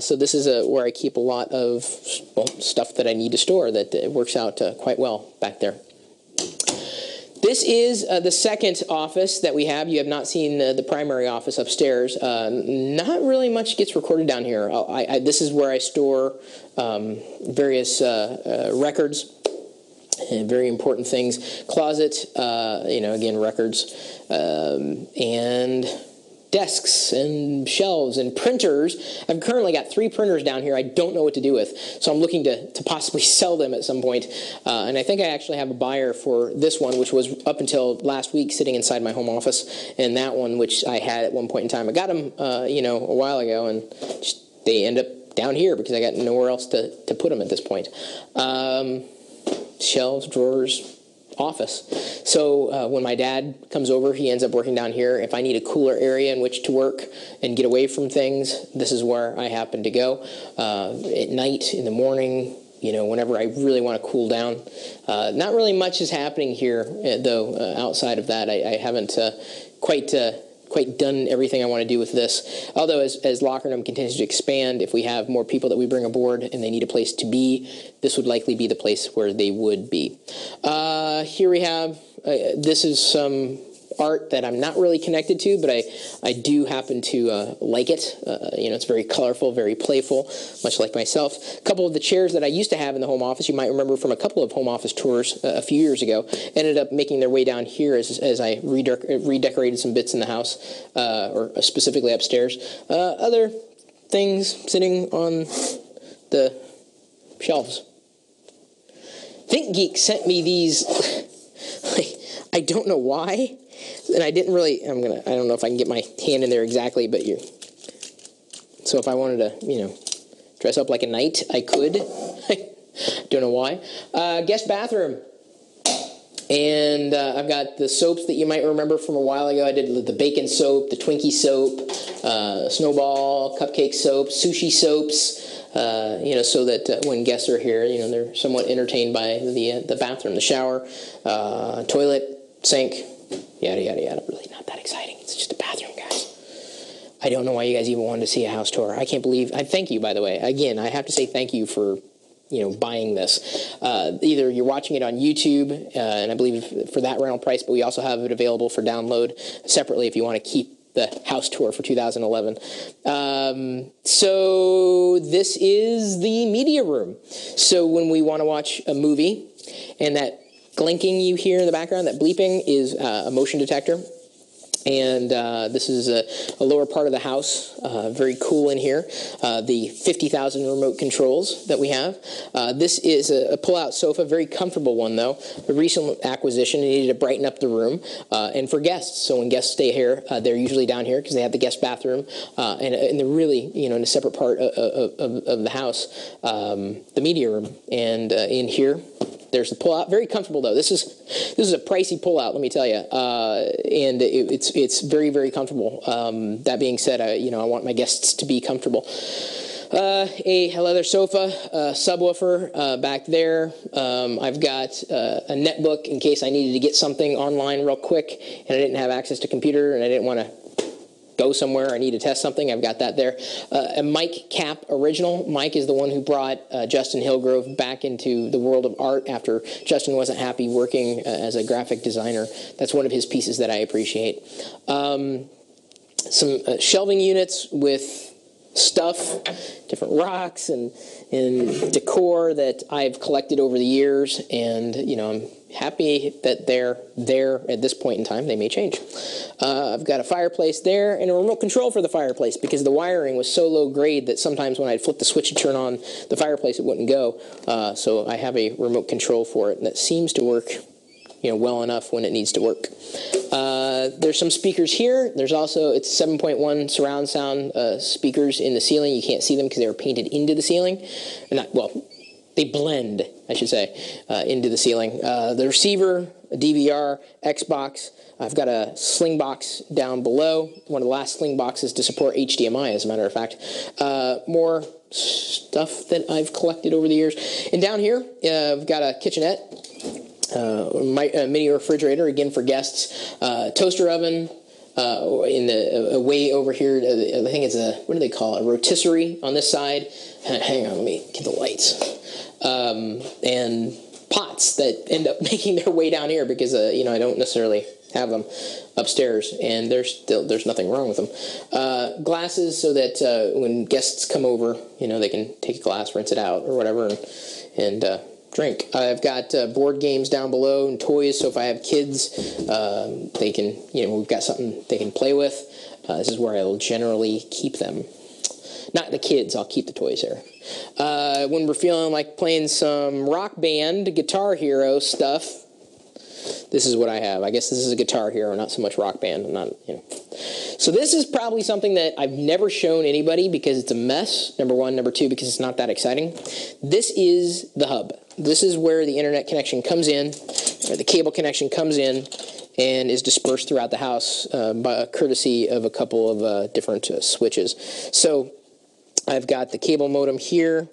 So this is where I keep a lot of stuff that I need to store that works out quite well back there. This is the second office that we have. You have not seen the primary office upstairs. Not really much gets recorded down here. This is where I store various records and very important things. Closet, again, records, and desks and shelves and printers. I've currently got 3 printers down here I don't know what to do with, so I'm looking to possibly sell them at some point. And I think I actually have a buyer for this one, which was up until last week sitting inside my home office, and that one, which I had at one point in time. I got them, a while ago, and they end up down here because I got nowhere else to put them at this point. Shelves, drawers, office. So when my dad comes over, he ends up working down here. If I need a cooler area in which to work and get away from things, this is where I happen to go. At night, in the morning, whenever I really want to cool down. Not really much is happening here, though, outside of that. I haven't quite done everything I want to do with this. Although as Lockernum continues to expand, if we have more people that we bring aboard and they need a place to be, this would likely be the place where they would be. Here we have, this is some art that I'm not really connected to, but I do happen to like it. It's very colorful, very playful, much like myself. A couple of the chairs that I used to have in the home office, you might remember from a couple of home office tours a few years ago, ended up making their way down here as I redecorated some bits in the house, or specifically upstairs. Other things sitting on the shelves. ThinkGeek sent me these. I don't know why. And I didn't really, I don't know if I can get my hand in there exactly, but so if I wanted to, dress up like a knight, I could. I don't know why. Guest bathroom. And I've got the soaps that you might remember from a while ago. I did the bacon soap, the Twinkie soap, snowball, cupcake soap, sushi soaps, so that when guests are here, they're somewhat entertained by the bathroom, the shower, toilet, sink, yada, yada, yada. Really not that exciting. It's just a bathroom, guys. I don't know why you guys even wanted to see a house tour. I can't believe. I thank you, by the way. Again, I have to say thank you for buying this. Either you're watching it on YouTube, and I believe for that rental price, but we also have it available for download separately if you want to keep the house tour for 2011. So this is the media room. So when we want to watch a movie, and that glinking you hear in the background, that bleeping, is a motion detector. And this is a lower part of the house, very cool in here. The 50,000 remote controls that we have. This is a pull-out sofa, very comfortable one though. A recent acquisition, needed to brighten up the room. And for guests, so when guests stay here, they're usually down here because they have the guest bathroom. And they're really, in a separate part of the house, the media room. And in here, there's the pull-out. Very comfortable though. This is a pricey pull-out, let me tell you, and it's very, very comfortable. That being said, I want my guests to be comfortable. A leather sofa, subwoofer back there. I've got a netbook in case I needed to get something online real quick, and I didn't have access to computer, and I didn't want to go somewhere, I need to test something, I've got that there. A Mike Cap original. Mike is the one who brought Justin Hillgrove back into the world of art after Justin wasn't happy working as a graphic designer. That's one of his pieces that I appreciate. Some shelving units with stuff, different rocks and decor that I've collected over the years, and I'm happy that they're there at this point in time. They may change. I've got a fireplace there and a remote control for the fireplace because the wiring was so low grade that sometimes when I'd flip the switch to turn on the fireplace, it wouldn't go. So I have a remote control for it, and that seems to work well enough when it needs to work. There's some speakers here. There's also, it's 7.1 surround sound speakers in the ceiling. You can't see them because they were painted into the ceiling. They blend, I should say, into the ceiling. The receiver, a DVR, Xbox. I've got a sling box down below. One of the last sling boxes to support HDMI, as a matter of fact. More stuff that I've collected over the years. And down here, I've got a kitchenette. Mini refrigerator, again for guests. Toaster oven. In the way over here, I think it's what do they call it? A rotisserie on this side. Hang on, let me get the lights. And pots that end up making their way down here because I don't necessarily have them upstairs, and there's nothing wrong with them. Glasses so that when guests come over, they can take a glass, rinse it out or whatever, and drink. I've got board games down below and toys, so if I have kids, they can, we've got something they can play with. This is where I'll generally keep them. Not the kids, I'll keep the toys here. When we're feeling like playing some Rock Band, Guitar Hero stuff, this is what I have. I guess this is a Guitar Hero, not so much Rock Band. So this is probably something that I've never shown anybody because it's a mess, number one. Number two, because it's not that exciting. This is the hub. This is where the internet connection comes in, or the cable connection comes in, and is dispersed throughout the house by courtesy of a couple of different switches. So I've got the cable modem here,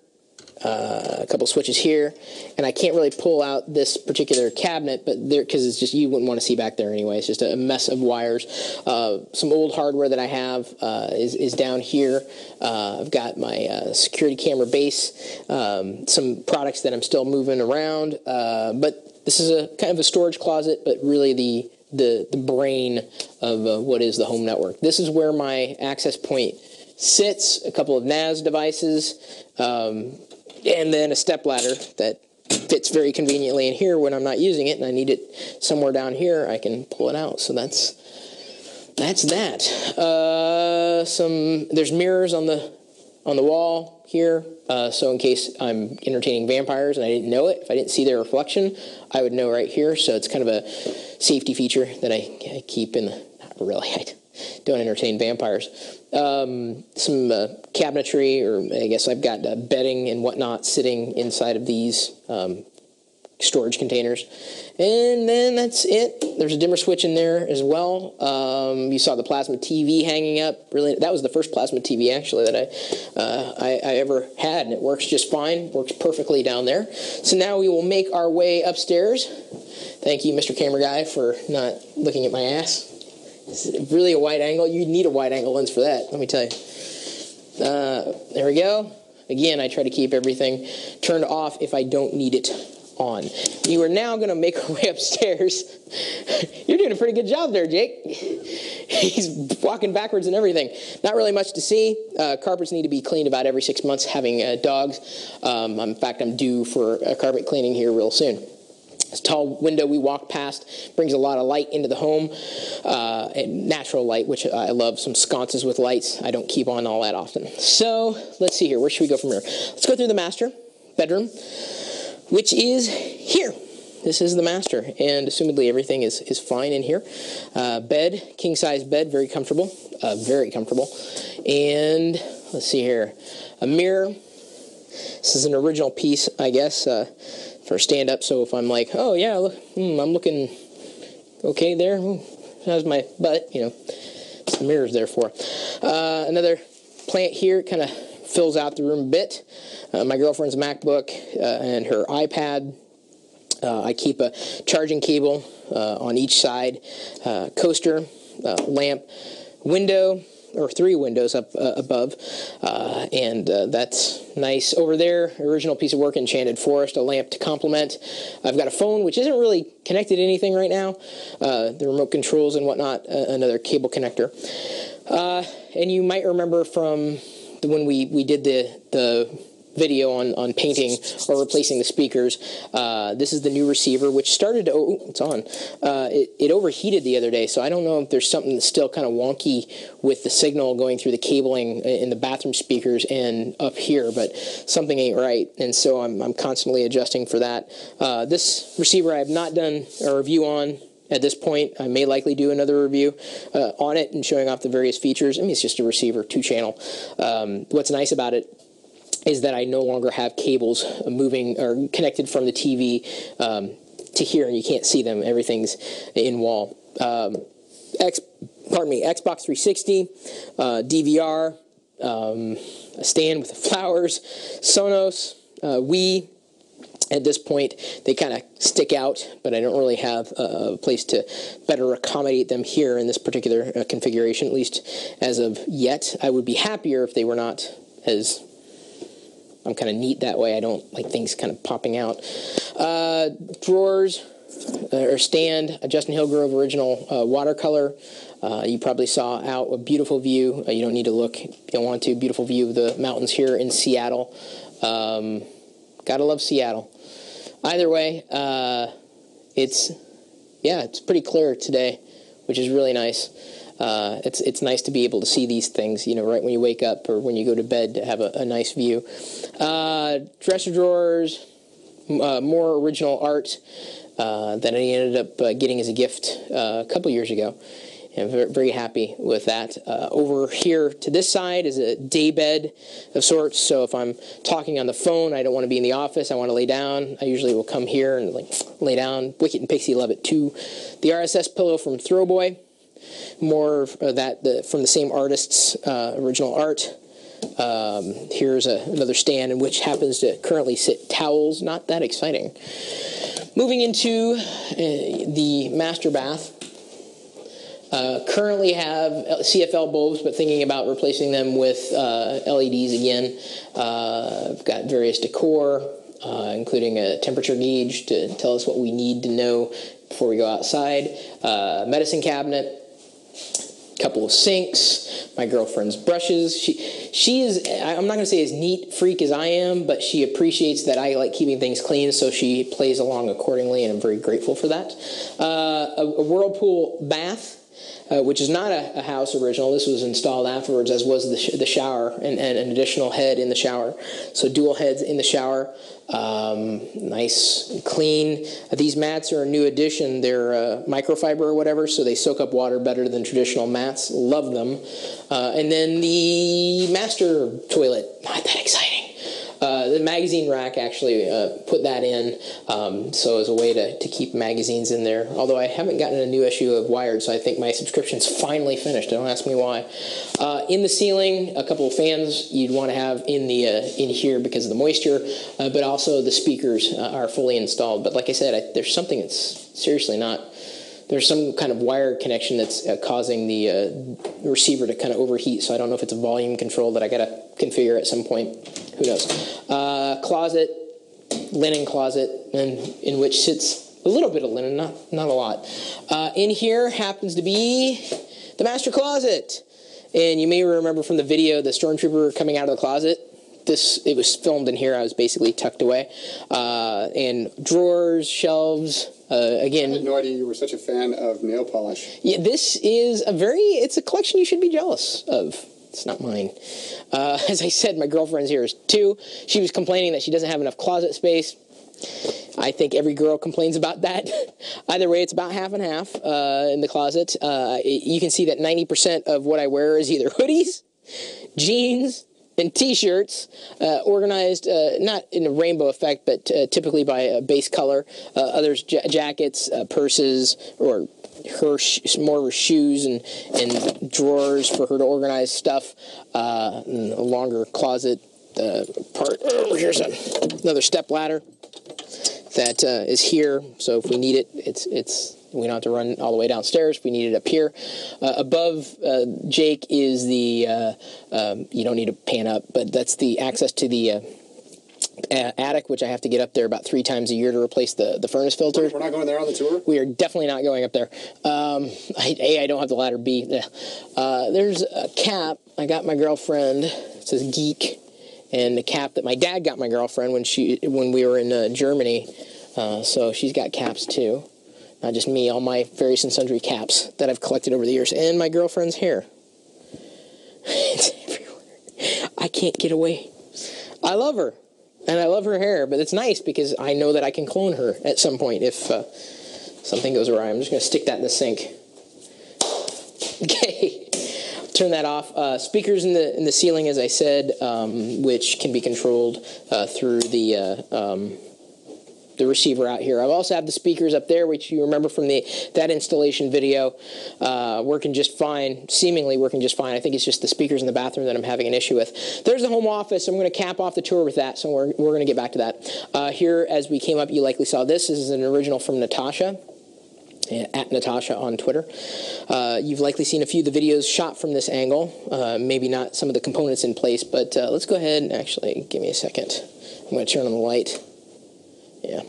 a couple switches here, and I can't really pull out this particular cabinet, but there, because it's just, you wouldn't want to see back there anyway. It's just a mess of wires. Some old hardware that I have is down here. I've got my security camera base, some products that I'm still moving around, but this is a kind of a storage closet, but really the brain of what is the home network. This is where my access point sits, a couple of NAS devices, and then a stepladder that fits very conveniently in here when I'm not using it and I need it somewhere down here, I can pull it out. So that's that. There's mirrors on the wall here, so in case I'm entertaining vampires and I didn't know it, if I didn't see their reflection, I would know right here. So it's kind of a safety feature that I keep in the, not really, I don't entertain vampires. Some cabinetry, or I guess I've got bedding and whatnot sitting inside of these storage containers. And then that's it. There's a dimmer switch in there as well. You saw the plasma TV hanging up. Really, that was the first plasma TV actually that I ever had, and it works just fine. Works perfectly down there. So now we will make our way upstairs. Thank you, Mr. Camera Guy, for not looking at my ass. Is it really a wide angle? You need a wide angle lens for that, let me tell you. There we go. Again, I try to keep everything turned off if I don't need it on. You are now going to make our way upstairs. You're doing a pretty good job there, Jake. He's walking backwards and everything. Not really much to see. Carpets need to be cleaned about every 6 months, having dogs. In fact, I'm due for a carpet cleaning here real soon. This tall window we walk past brings a lot of light into the home, and natural light, which I love. Some sconces with lights. I don't keep on all that often. So let's see here. Where should we go from here? Let's go through the master bedroom, which is here. This is the master, and assumedly everything is fine in here. Bed, king-size bed, very comfortable, And let's see here, a mirror. This is an original piece, I guess, for stand-up. So if I'm like, oh yeah, look, I'm looking okay there. How's my butt? Some mirrors there for. Another plant here, kind of fills out the room a bit. My girlfriend's MacBook and her iPad. I keep a charging cable on each side. Coaster, lamp, window, or 3 windows up above, and that's nice. Over there, original piece of work, Enchanted Forest, a lamp to complement. I've got a phone, which isn't really connected to anything right now. The remote controls and whatnot, another cable connector. And you might remember from when we did the video on painting or replacing the speakers. This is the new receiver, which started to, it's on. It overheated the other day, so I don't know if there's something that's still kind of wonky with the signal going through the cabling in the bathroom speakers and up here, but something ain't right, and so I'm constantly adjusting for that. This receiver I have not done a review on at this point. I may likely do another review on it and showing off the various features. I mean, it's just a receiver, 2-channel. What's nice about it is that I no longer have cables moving or connected from the TV to here, and you can't see them. Everything's in wall. Xbox 360, DVR, a stand with the flowers, Sonos, Wii. At this point, they kind of stick out, but I don't really have a place to better accommodate them here in this particular configuration, at least as of yet. I would be happier if they were not as... I'm kind of neat that way. I don't like things kind of popping out. Drawers or stand, a Justin Hillgrove original watercolor. You probably saw out a beautiful view. You don't need to look. You don't want to. Beautiful view of the mountains here in Seattle. Gotta love Seattle. Either way, it's pretty clear today, which is really nice. It's nice to be able to see these things, right when you wake up or when you go to bed, to have a nice view. Dresser drawers, more original art that I ended up getting as a gift a couple years ago. And very, very happy with that. Over here to this side is a day bed of sorts. So if I'm talking on the phone, I don't want to be in the office, I want to lay down, I usually will come here and lay down. Wicket and Pixie love it too. The RSS pillow from Throwboy. More of that from the same artist's original art. Here's another stand in which happens to currently sit towels. Not that exciting. Moving into the master bath. Currently have CFL bulbs, but thinking about replacing them with LEDs again. I've got various decor, including a temperature gauge to tell us what we need to know before we go outside. Medicine cabinet. Couple of sinks, my girlfriend's brushes. She is, I'm not going to say as neat freak as I am, but she appreciates that I like keeping things clean, so she plays along accordingly, and I'm very grateful for that. A Whirlpool bath, which is not a house original. This was installed afterwards, as was the shower, and an additional head in the shower. So dual heads in the shower. Nice, clean. These mats are a new addition. They're microfiber or whatever, so they soak up water better than traditional mats. Love them. And then the master toilet. Not that exciting. The magazine rack, actually put that in, so as a way to keep magazines in there. Although I haven't gotten a new issue of Wired, so I think my subscription's finally finished. Don't ask me why. In the ceiling, a couple of fans you'd want to have in here because of the moisture, but also the speakers are fully installed. But like I said, there's something that's seriously not there's some kind of wire connection that's causing the receiver to kind of overheat. So I don't know if it's a volume control that I got to configure at some point. Who knows? Closet, linen closet, and in which sits a little bit of linen, not a lot. In here happens to be the master closet. And you may remember from the video the stormtrooper coming out of the closet. It was filmed in here. I was basically tucked away. And drawers, shelves, again. I had no idea you were such a fan of nail polish. Yeah, this is it's a collection you should be jealous of. It's not mine. As I said, my girlfriend's here is 2. She was complaining that she doesn't have enough closet space. I think every girl complains about that. Either way, it's about half and half in the closet. You can see that 90% of what I wear is either hoodies, jeans, and T-shirts, organized not in a rainbow effect, but typically by a base color. Others jackets, purses, or more of her shoes and drawers for her to organize stuff. A longer closet part. Oh, here's another step ladder that is here. So if we need it, we don't have to run all the way downstairs. If we need it up here. Above Jake is the, you don't need to pan up, but that's the access to the attic, which I have to get up there about 3 times a year to replace the furnace filter. We're not going there on the tour? We are definitely not going up there. I don't have the ladder. B. There's a cap. I got my girlfriend. It says Geek. And the cap that my dad got my girlfriend when we were in Germany. So she's got caps too. Not just me, all my various and sundry caps that I've collected over the years. And my girlfriend's hair. It's everywhere. I can't get away. I love her. And I love her hair. But it's nice because I know that I can clone her at some point if something goes awry. I'm just going to stick that in the sink. Okay. Turn that off. Speakers in the ceiling, as I said, which can be controlled through the receiver out here. I also have the speakers up there, which you remember from that installation video, working just fine, seemingly working just fine. I think it's just the speakers in the bathroom that I'm having an issue with. There's the home office. I'm going to cap off the tour with that, so we're going to get back to that. Here, as we came up, you likely saw this. This is an original from Natasha. At Natasha on Twitter. You've likely seen a few of the videos shot from this angle. Maybe not some of the components in place, but let's go ahead and actually, give me a second. I'm going to turn on the light. Yeah.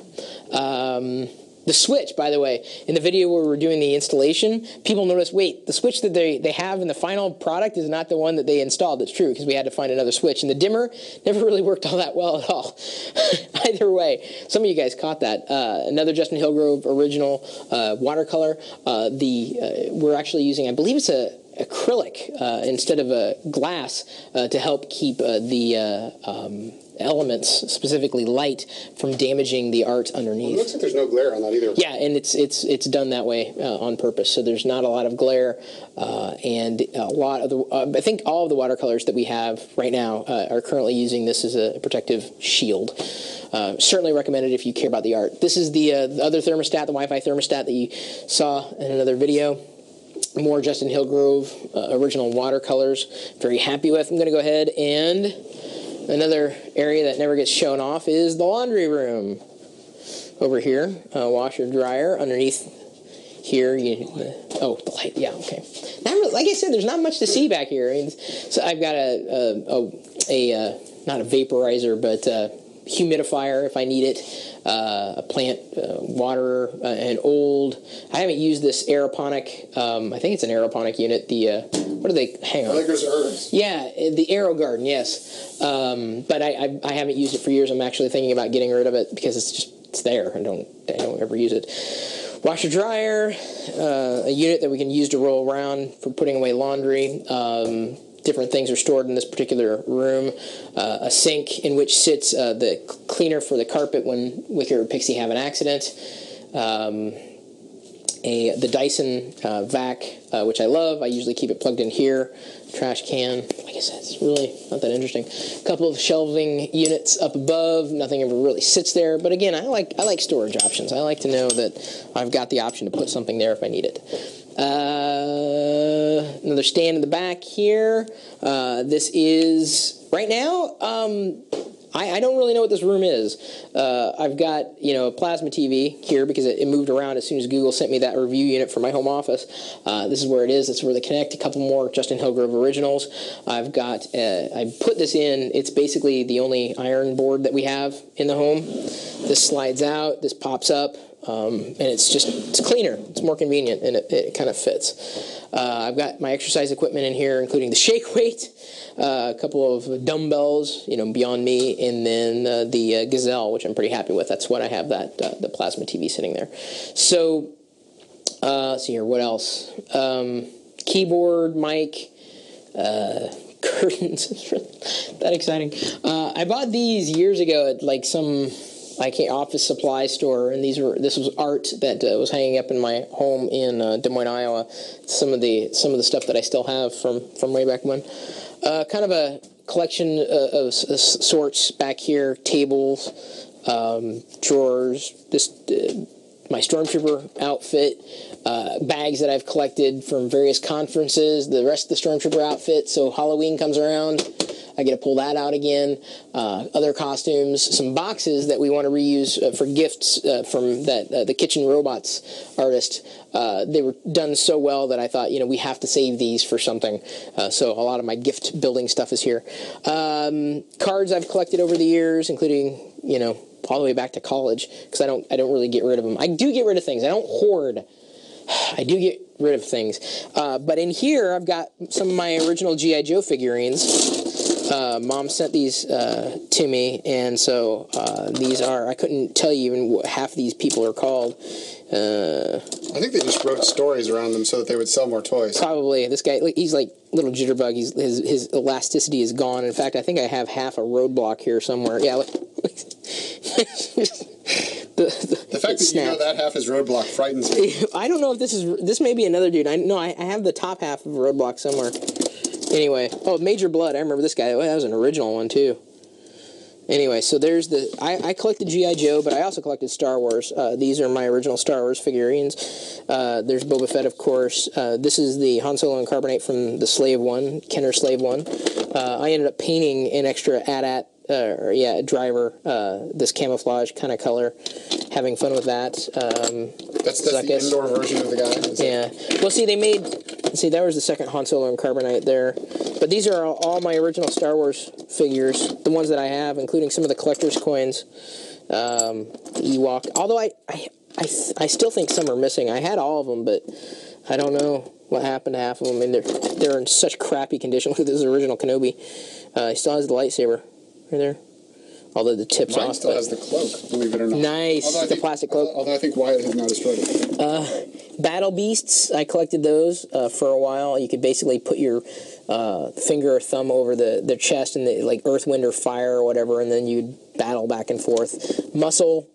The switch, by the way, in the video where we're doing the installation, people notice, wait, the switch that they have in the final product is not the one that they installed. It's true, because we had to find another switch. And the dimmer never really worked all that well at all. Either way, some of you guys caught that. Another Justin Hillgrove original watercolor. We're actually using, I believe it's a acrylic instead of a glass to help keep the elements, specifically light, from damaging the art underneath. Well, it looks like there's no glare on that either. Yeah, and it's done that way on purpose, so there's not a lot of glare, and a lot of the I think all of the watercolors that we have right now are currently using this as a protective shield. Certainly recommended if you care about the art. This is the other thermostat, the Wi-Fi thermostat that you saw in another video. More Justin Hillgrove original watercolors. Very happy with. I'm going to go ahead and another area that never gets shown off is the laundry room. Over here, washer dryer underneath here. Oh, the light. Yeah, okay. Like I said, there's not much to see back here. I mean, so I've got not a vaporizer, but humidifier if I need it. A plant waterer, an old. I haven't used this aeroponic. I think it's an aeroponic unit. What do they? Hang on. I think there's herbs. Yeah, the Aero Garden. Yes, but I haven't used it for years. I'm actually thinking about getting rid of it because it's there. I don't ever use it. Washer dryer, a unit that we can use to roll around for putting away laundry. Different things are stored in this particular room. A sink in which sits the cleaner for the carpet when Wicker or Pixie have an accident. The Dyson vac, which I love. I usually keep it plugged in here. Trash can. Like I said, it's really not that interesting. A couple of shelving units up above. Nothing ever really sits there. But again, I like storage options. I like to know that I've got the option to put something there if I need it. Another stand in the back here. This is, right now, I don't really know what this room is. I've got, a plasma TV here because it moved around as soon as Google sent me that review unit for my home office. This is where it is. That's where they connect. A couple more Justin Hillgrove originals. I've got, I put this in. It's basically the only iron board that we have in the home. This slides out. This pops up. And it's cleaner. It's more convenient, and it kind of fits. I've got my exercise equipment in here, including the shake weight, a couple of dumbbells, Beyond Me, and then the Gazelle, which I'm pretty happy with. That's what I have the plasma TV sitting there. So, let's see here. What else? Keyboard, mic, curtains. That exciting. I bought these years ago at like some office supply store, and this was art that was hanging up in my home in Des Moines, Iowa. Some of the stuff that I still have from way back when. Kind of a collection of sorts back here: tables, drawers, my Stormtrooper outfit, bags that I've collected from various conferences, the rest of the Stormtrooper outfit. So Halloween comes around, I get to pull that out again. Other costumes, some boxes that we want to reuse for gifts from the Kitchen Robots artist. They were done so well that I thought, we have to save these for something. So a lot of my gift building stuff is here. Cards I've collected over the years, including, all the way back to college, because I don't really get rid of them. I do get rid of things. I don't hoard. I do get rid of things. But in here, I've got some of my original G.I. Joe figurines. Mom sent these to me, and so these are, I couldn't tell you even what half of these people are called. I think they just wrote stories around them so that they would sell more toys. Probably. This guy, he's like little jitterbug. His elasticity is gone. In fact, I think I have half a roadblock here somewhere. Yeah, look. The fact that you know that half is roadblock frightens me. I don't know if this may be another dude. I have the top half of roadblock somewhere. Anyway, Major Blood. I remember this guy. That was an original one too. Anyway, so there's I collected G.I. Joe, but I also collected Star Wars. These are my original Star Wars figurines. There's Boba Fett, of course. This is the Han Solo and Carbonite from the Slave One, Kenner Slave One. I ended up painting an extra AT-AT, driver, this camouflage kind of color. Having fun with that. That's the indoor version of the guy. Yeah. Well, see, that was the second Han Solo and Carbonite there. But these are all my original Star Wars figures, the ones that I have, including some of the collector's coins, Ewok. Although I still think some are missing. I had all of them, but I don't know what happened to half of them. I mean, they're in such crappy condition. Look at this original Kenobi. He still has the lightsaber right there. Although the tip's off. Mine still has the cloak, believe it or not. Nice, the plastic cloak. Although I think Wyatt has now destroyed it. Battle Beasts, I collected those for a while. You could basically put your finger or thumb over the chest and like earth, wind, or fire or whatever, and then you'd battle back and forth. Muscle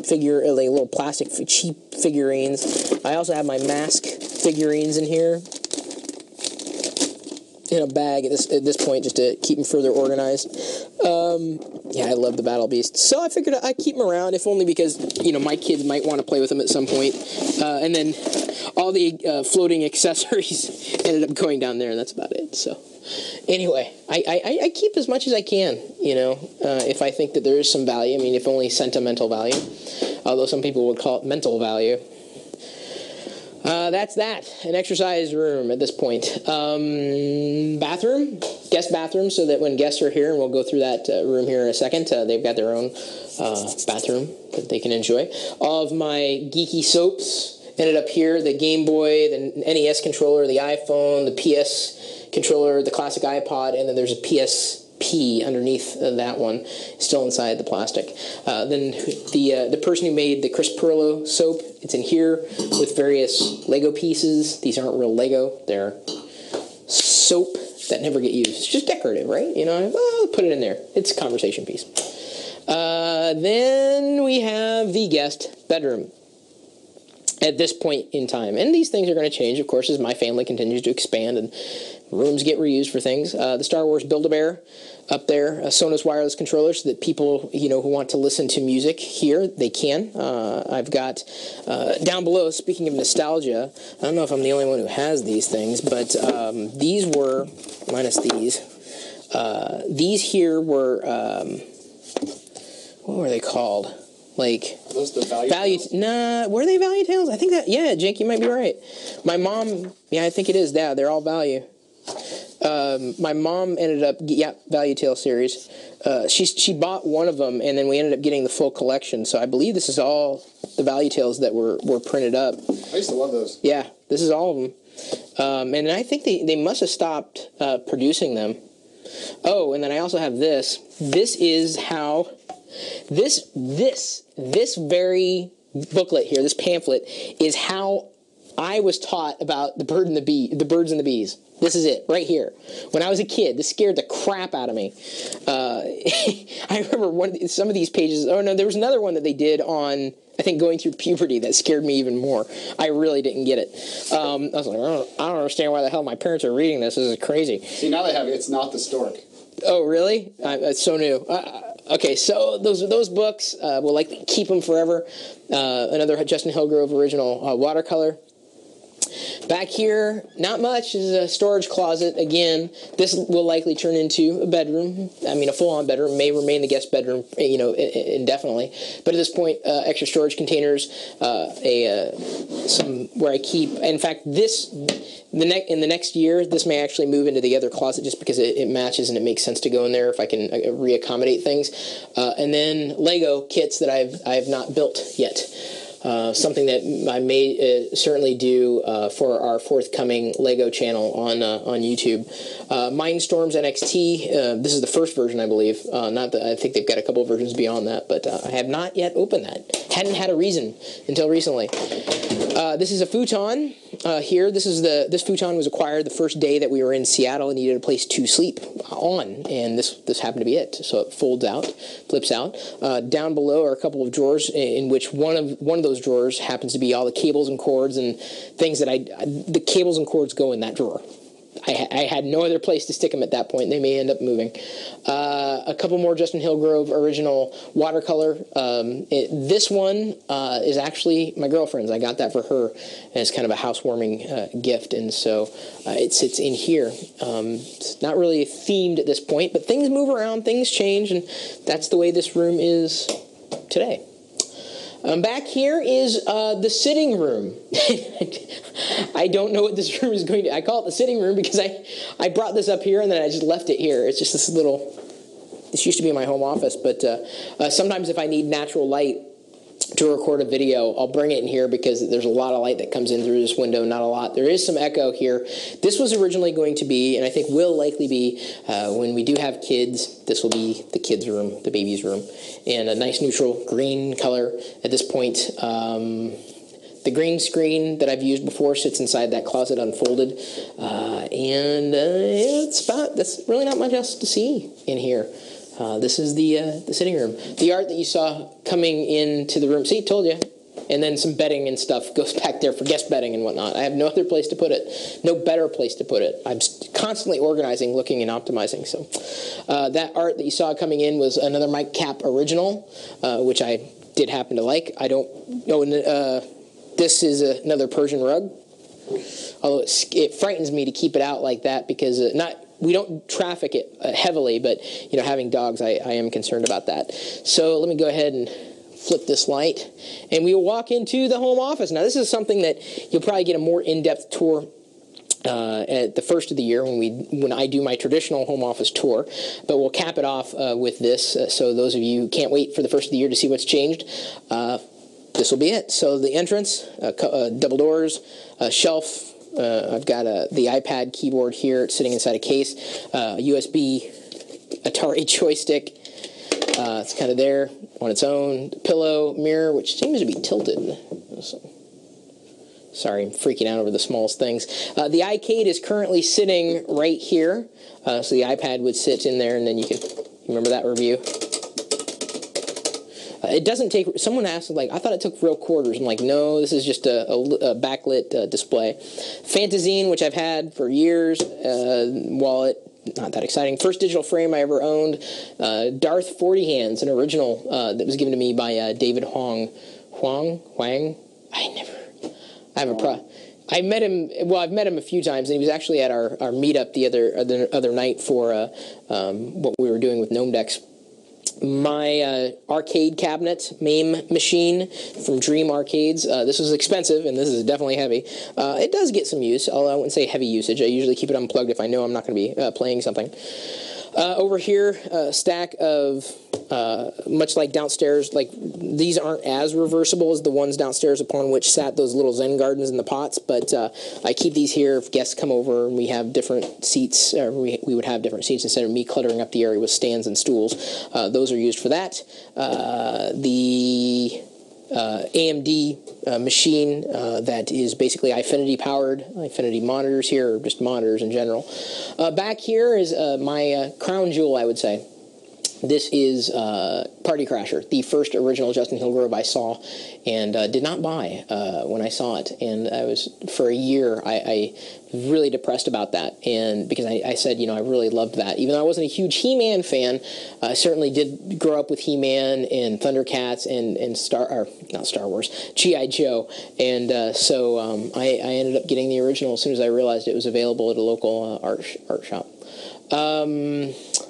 figure, like little plastic cheap figurines. I also have my mask figurines in here. In a bag at this point, just to keep them further organized. I love the Battle Beasts. So I figured I'd keep them around, if only because, my kids might want to play with them at some point. And then all the floating accessories ended up going down there, and that's about it. So anyway, I keep as much as I can, if I think that there is some value. I mean, if only sentimental value, although some people would call it mental value. That's that. An exercise room at this point. Bathroom, guest bathroom, so that when guests are here, and we'll go through that room here in a second, they've got their own bathroom that they can enjoy. All of my geeky soaps ended up here. The Game Boy, the NES controller, the iPhone, the PS controller, the classic iPod, and then there's a PSP underneath that one, still inside the plastic. Then the person who made the Chris Pirillo soap, it's in here with various Lego pieces. These aren't real Lego. They're soap that never get used. It's just decorative, right? Well, put it in there. It's a conversation piece. Then we have the guest bedroom at this point in time. And these things are going to change, of course, as my family continues to expand and rooms get reused for things. The Star Wars Build-A-Bear up there, a Sonos wireless controller, so that people, who want to listen to music here, they can. I've got down below, speaking of nostalgia, I don't know if I'm the only one who has these things, but these were, minus these here were what were they called? Like those the value tales? Nah, were they value tales? I think that, yeah, Jake, you might be right. My mom, yeah, I think it is. Yeah, they're all value. My mom ended up, value tale series. She bought one of them, and then we ended up getting the full collection. So I believe this is all the value tales that were printed up. I used to love those. Yeah, this is all of them. And I think they must have stopped producing them. Oh, and then I also have this. This is how this very booklet here, this pamphlet, is how I was taught about the birds and the bees. This is it, right here. When I was a kid, this scared the crap out of me. I remember some of these pages. Oh no, there was another one that they did on, I think, going through puberty that scared me even more. I really didn't get it. I was like, I don't understand why the hell my parents are reading this. This is crazy. See, now they have It's Not the Stork. Oh, really? Yeah. It's so new. Okay, so those books, we'll likely keep them forever. Another Justin Hillgrove original watercolor. Back here, not much. Is a storage closet. Again, this will likely turn into a bedroom. I mean, a full-on bedroom. May remain the guest bedroom, indefinitely. But at this point, extra storage containers, some where I keep. In fact, in the next year, this may actually move into the other closet just because it matches and it makes sense to go in there if I can reaccommodate things. And then Lego kits that I have not built yet. Something that I may certainly do for our forthcoming Lego channel on YouTube. Mindstorms NXT. This is the first version, I believe. I think they've got a couple of versions beyond that, but I have not yet opened that. Hadn't had a reason until recently. This is a futon here. This futon was acquired the first day that we were in Seattle and needed a place to sleep on, and this happened to be it. So it folds out, flips out. Down below are a couple of drawers in which one of those drawers happens to be all the cables and cords and things that the cables and cords go in that drawer. I had no other place to stick them at that point. They may end up moving. A couple more Justin Hillgrove original watercolor. This one is actually my girlfriend's. I got that for her as kind of a housewarming gift, and so it sits in here. It's not really themed at this point, but things move around, things change, and that's the way this room is today. Back here is the sitting room. I don't know what this room is going to... I call it the sitting room because I brought this up here and then I just left it here. It's just this little... This used to be my home office, but sometimes if I need natural light to record a video, I'll bring it in here because there's a lot of light that comes in through this window, not a lot. There is some echo here. This was originally going to be, and I think will likely be, when we do have kids, this will be the kids' room, the baby's room, and a nice neutral green color at this point. The green screen that I've used before sits inside that closet unfolded, and that's really not much else to see in here. This is the sitting room. The art that you saw coming into the room, see, told you. And then some bedding and stuff goes back there for guest bedding and whatnot. I have no other place to put it, no better place to put it. I'm constantly organizing, looking, and optimizing. So that art that you saw coming in was another Mike Cap original, which I did happen to like. I don't know. This is another Persian rug. Although it frightens me to keep it out like that because we don't traffic it heavily, but having dogs, I am concerned about that. So let me go ahead and flip this light, and we will walk into the home office. Now, this is something that you'll probably get a more in-depth tour at the first of the year when I do my traditional home office tour, but we'll cap it off with this. So those of you who can't wait for the first of the year to see what's changed, this will be it. So the entrance, double doors, shelf. I've got the iPad keyboard here. It's sitting inside a case. USB Atari joystick. It's kind of there on its own. Pillow, mirror, which seems to be tilted. Sorry, I'm freaking out over the smallest things. The iCade is currently sitting right here. So the iPad would sit in there, and then you can remember that review. It doesn't take... Someone asked, I thought it took real quarters. I'm like, no, this is just a backlit display. Fantasine, which I've had for years. Wallet, not that exciting. First digital frame I ever owned. Darth 40 Hands, an original that was given to me by David Huang. I've met him a few times, and he was actually at our meetup the other night for what we were doing with Gnome Decks. my arcade cabinet, MAME machine from Dream Arcades. This was expensive, and this is definitely heavy. It does get some use, although I wouldn't say heavy usage. I usually keep it unplugged if I know I'm not going to be playing something. Over here, a stack of, much like downstairs, like these aren't as reversible as the ones downstairs upon which sat those little Zen gardens in the pots, but I keep these here if guests come over and we have different seats, or we would have different seats instead of me cluttering up the area with stands and stools. Those are used for that. The AMD machine that is basically Eyefinity powered. Eyefinity monitors here, or just monitors in general. Back here is my crown jewel, I would say. This is Party Crasher, the first original Justin Hillgrove I saw and did not buy when I saw it. And I was, for a year, I was really depressed about that. And because I said, I really loved that. Even though I wasn't a huge He-Man fan, I certainly did grow up with He-Man and Thundercats and not Star Wars, G.I. Joe. And so I ended up getting the original as soon as I realized it was available at a local art shop.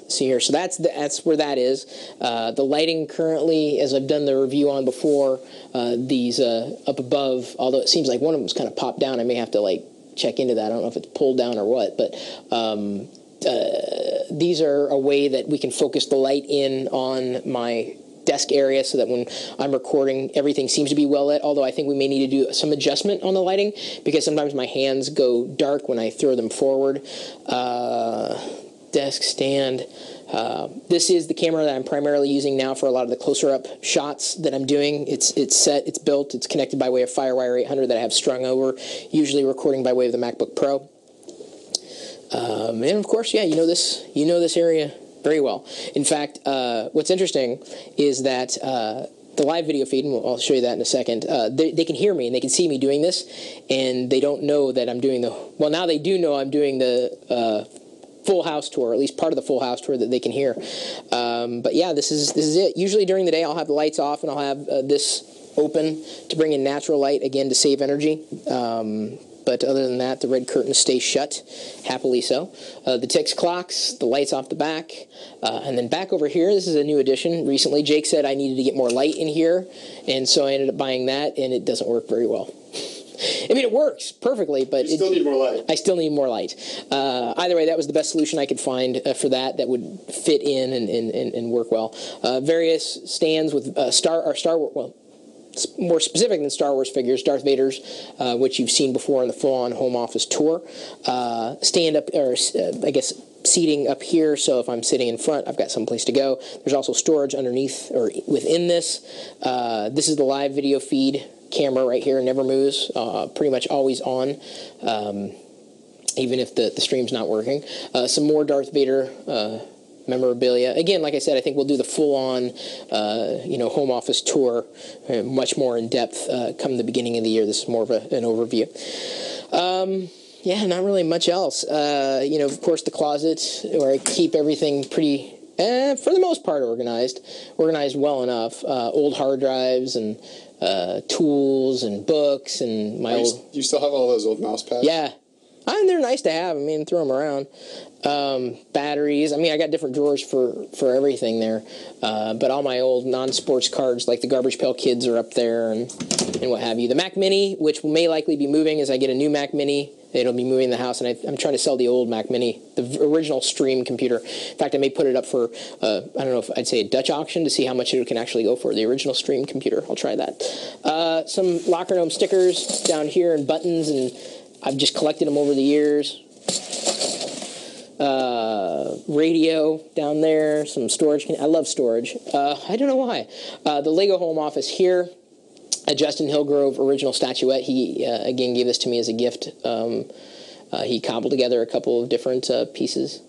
See here, so that's where that is. The lighting currently, as I've done the review on before, these up above, although it seems like one of them's kind of popped down, I may have to check into that. I don't know if it's pulled down or what, but these are a way that we can focus the light in on my desk area so that when I'm recording, everything seems to be well lit, although I think we may need to do some adjustment on the lighting because sometimes my hands go dark when I throw them forward. Desk stand. This is the camera that I'm primarily using now for a lot of the closer-up shots that I'm doing. It's set, it's built, it's connected by way of FireWire 800 that I have strung over, usually recording by way of the MacBook Pro. And of course, you know this area very well. In fact, what's interesting is that the live video feed, and I'll show you that in a second, they can hear me and they can see me doing this, and they don't know that I'm doing well, now they do know I'm doing the Full House tour, or at least part of the Full House tour that they can hear. But yeah, this is it. Usually during the day I'll have the lights off and I'll have this open to bring in natural light, again, to save energy. But other than that, the red curtains stay shut, happily so. The ticks clocks, the lights off the back. And then back over here, this is a new addition. Recently, Jake said I needed to get more light in here, and so I ended up buying that, and it doesn't work very well. I mean, it works perfectly, but you still need more light. I still need more light. Either way, that was the best solution I could find for that would fit in and work well. Various stands with Star Wars, well, more specific than Star Wars figures, Darth Vader's, which you've seen before in the full-on home office tour. Stand up, or I guess seating up here, so if I'm sitting in front, I've got some place to go. There's also storage underneath or within this. This is the live video feed camera right here, never moves, pretty much always on, even if the stream's not working. Some more Darth Vader memorabilia. Again, like I said, I think we'll do the full-on, home office tour, much more in depth come the beginning of the year. This is more of an overview. Yeah, not really much else. Of course, the closet where I keep everything pretty, for the most part, organized well enough. Old hard drives and tools and books and my old... You still have all those old mouse pads? Yeah. And they're nice to have. I mean, throw them around. Batteries. I mean, I got different drawers for everything there. But all my old non-sports cards, like the Garbage Pail Kids, are up there and what have you. The Mac Mini, which may likely be moving as I get a new Mac Mini. It'll be moving in the house, and I'm trying to sell the old Mac Mini, the original Stream computer. In fact, I may put it up for, I don't know if I'd say a Dutch auction to see how much it can actually go for, the original Stream computer. I'll try that. Some Locker Gnome stickers down here and buttons, and I've just collected them over the years. Radio down there, some storage. I love storage. I don't know why. The Lego home office here. A Justin Hillgrove original statuette. He, again, gave this to me as a gift. He cobbled together a couple of different pieces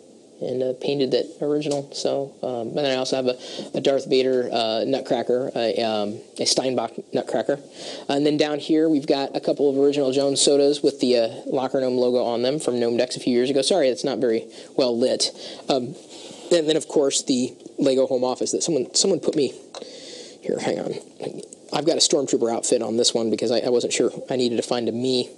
and painted that original. So, and then I also have a Darth Vader nutcracker, a Steinbach nutcracker. And then down here, we've got a couple of original Jones sodas with the Locker Gnome logo on them from Gnome Decks a few years ago. Sorry, it's not very well lit. And then, of course, the Lego home office that someone put me... Here, hang on. I've got a Stormtrooper outfit on this one because I wasn't sure I needed to find a me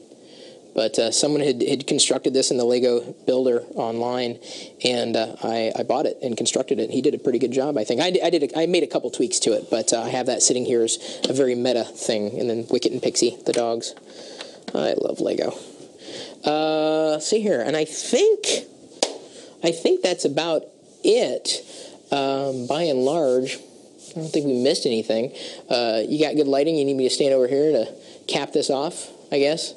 but someone had constructed this in the Lego Builder online, and I bought it and constructed it. He did a pretty good job, I think. I made a couple tweaks to it, but I have that sitting here as a very meta thing. And then Wicket and Pixie, the dogs. I love Lego. See here, and I think that's about it. By and large, I don't think we missed anything. You got good lighting. You need me to stand over here to cap this off, I guess.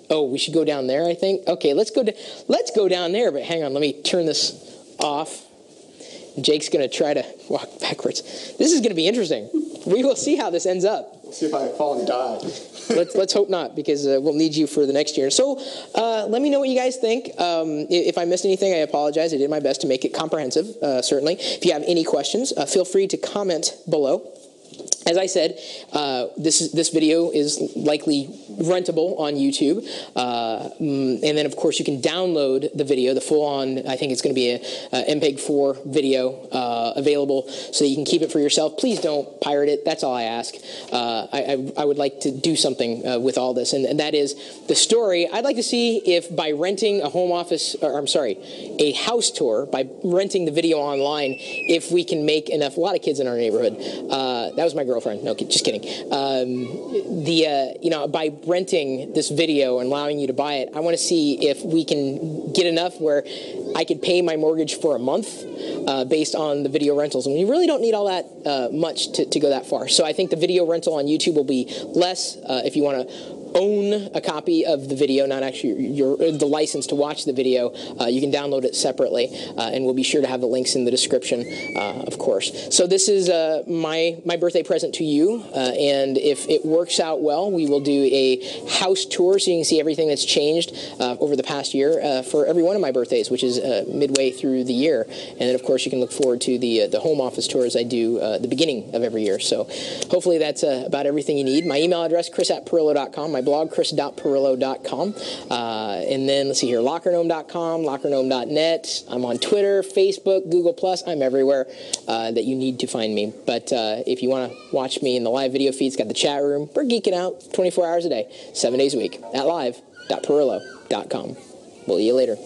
Oh, we should go down there, I think. Okay, let's go down there. But hang on, let me turn this off. Jake's going to try to walk backwards. This is going to be interesting. We will see how this ends up. We'll see if I fall and die. Let's hope not, because we'll need you for the next year. So let me know what you guys think. If I missed anything, I apologize. I did my best to make it comprehensive, certainly. If you have any questions, feel free to comment below. As I said, this video is likely rentable on YouTube. And then, of course, you can download the video, the full-on, I think it's going to be a MPEG-4 video available so that you can keep it for yourself. Please don't pirate it. That's all I ask. I would like to do something with all this, and that is the story. I'd like to see if by renting a home office, or I'm sorry, a house tour, by renting the video online, if we can make enough, a lot of kids in our neighborhood. That was my girlfriend. No, just kidding. By renting this video and allowing you to buy it, I want to see if we can get enough where I could pay my mortgage for a month based on the video rentals. And you really don't need all that much to go that far. So I think the video rental on YouTube will be less if you want to own a copy of the video, not actually the license to watch the video. You can download it separately, and we'll be sure to have the links in the description, of course. So this is my birthday present to you, and if it works out well, we will do a house tour so you can see everything that's changed over the past year for every one of my birthdays, which is midway through the year. And then, of course, you can look forward to the home office tours I do the beginning of every year. So hopefully that's about everything you need. My email address, chris@pirillo.com. My blog, chris.pirillo.com. And then, let's see here, lockergnome.com, lockergnome.net. I'm on Twitter, Facebook, Google+. I'm everywhere that you need to find me. But if you want to watch me in the live video feeds, got the chat room. We're geeking out 24 hours a day, 7 days a week at live.pirillo.com. We'll see you later.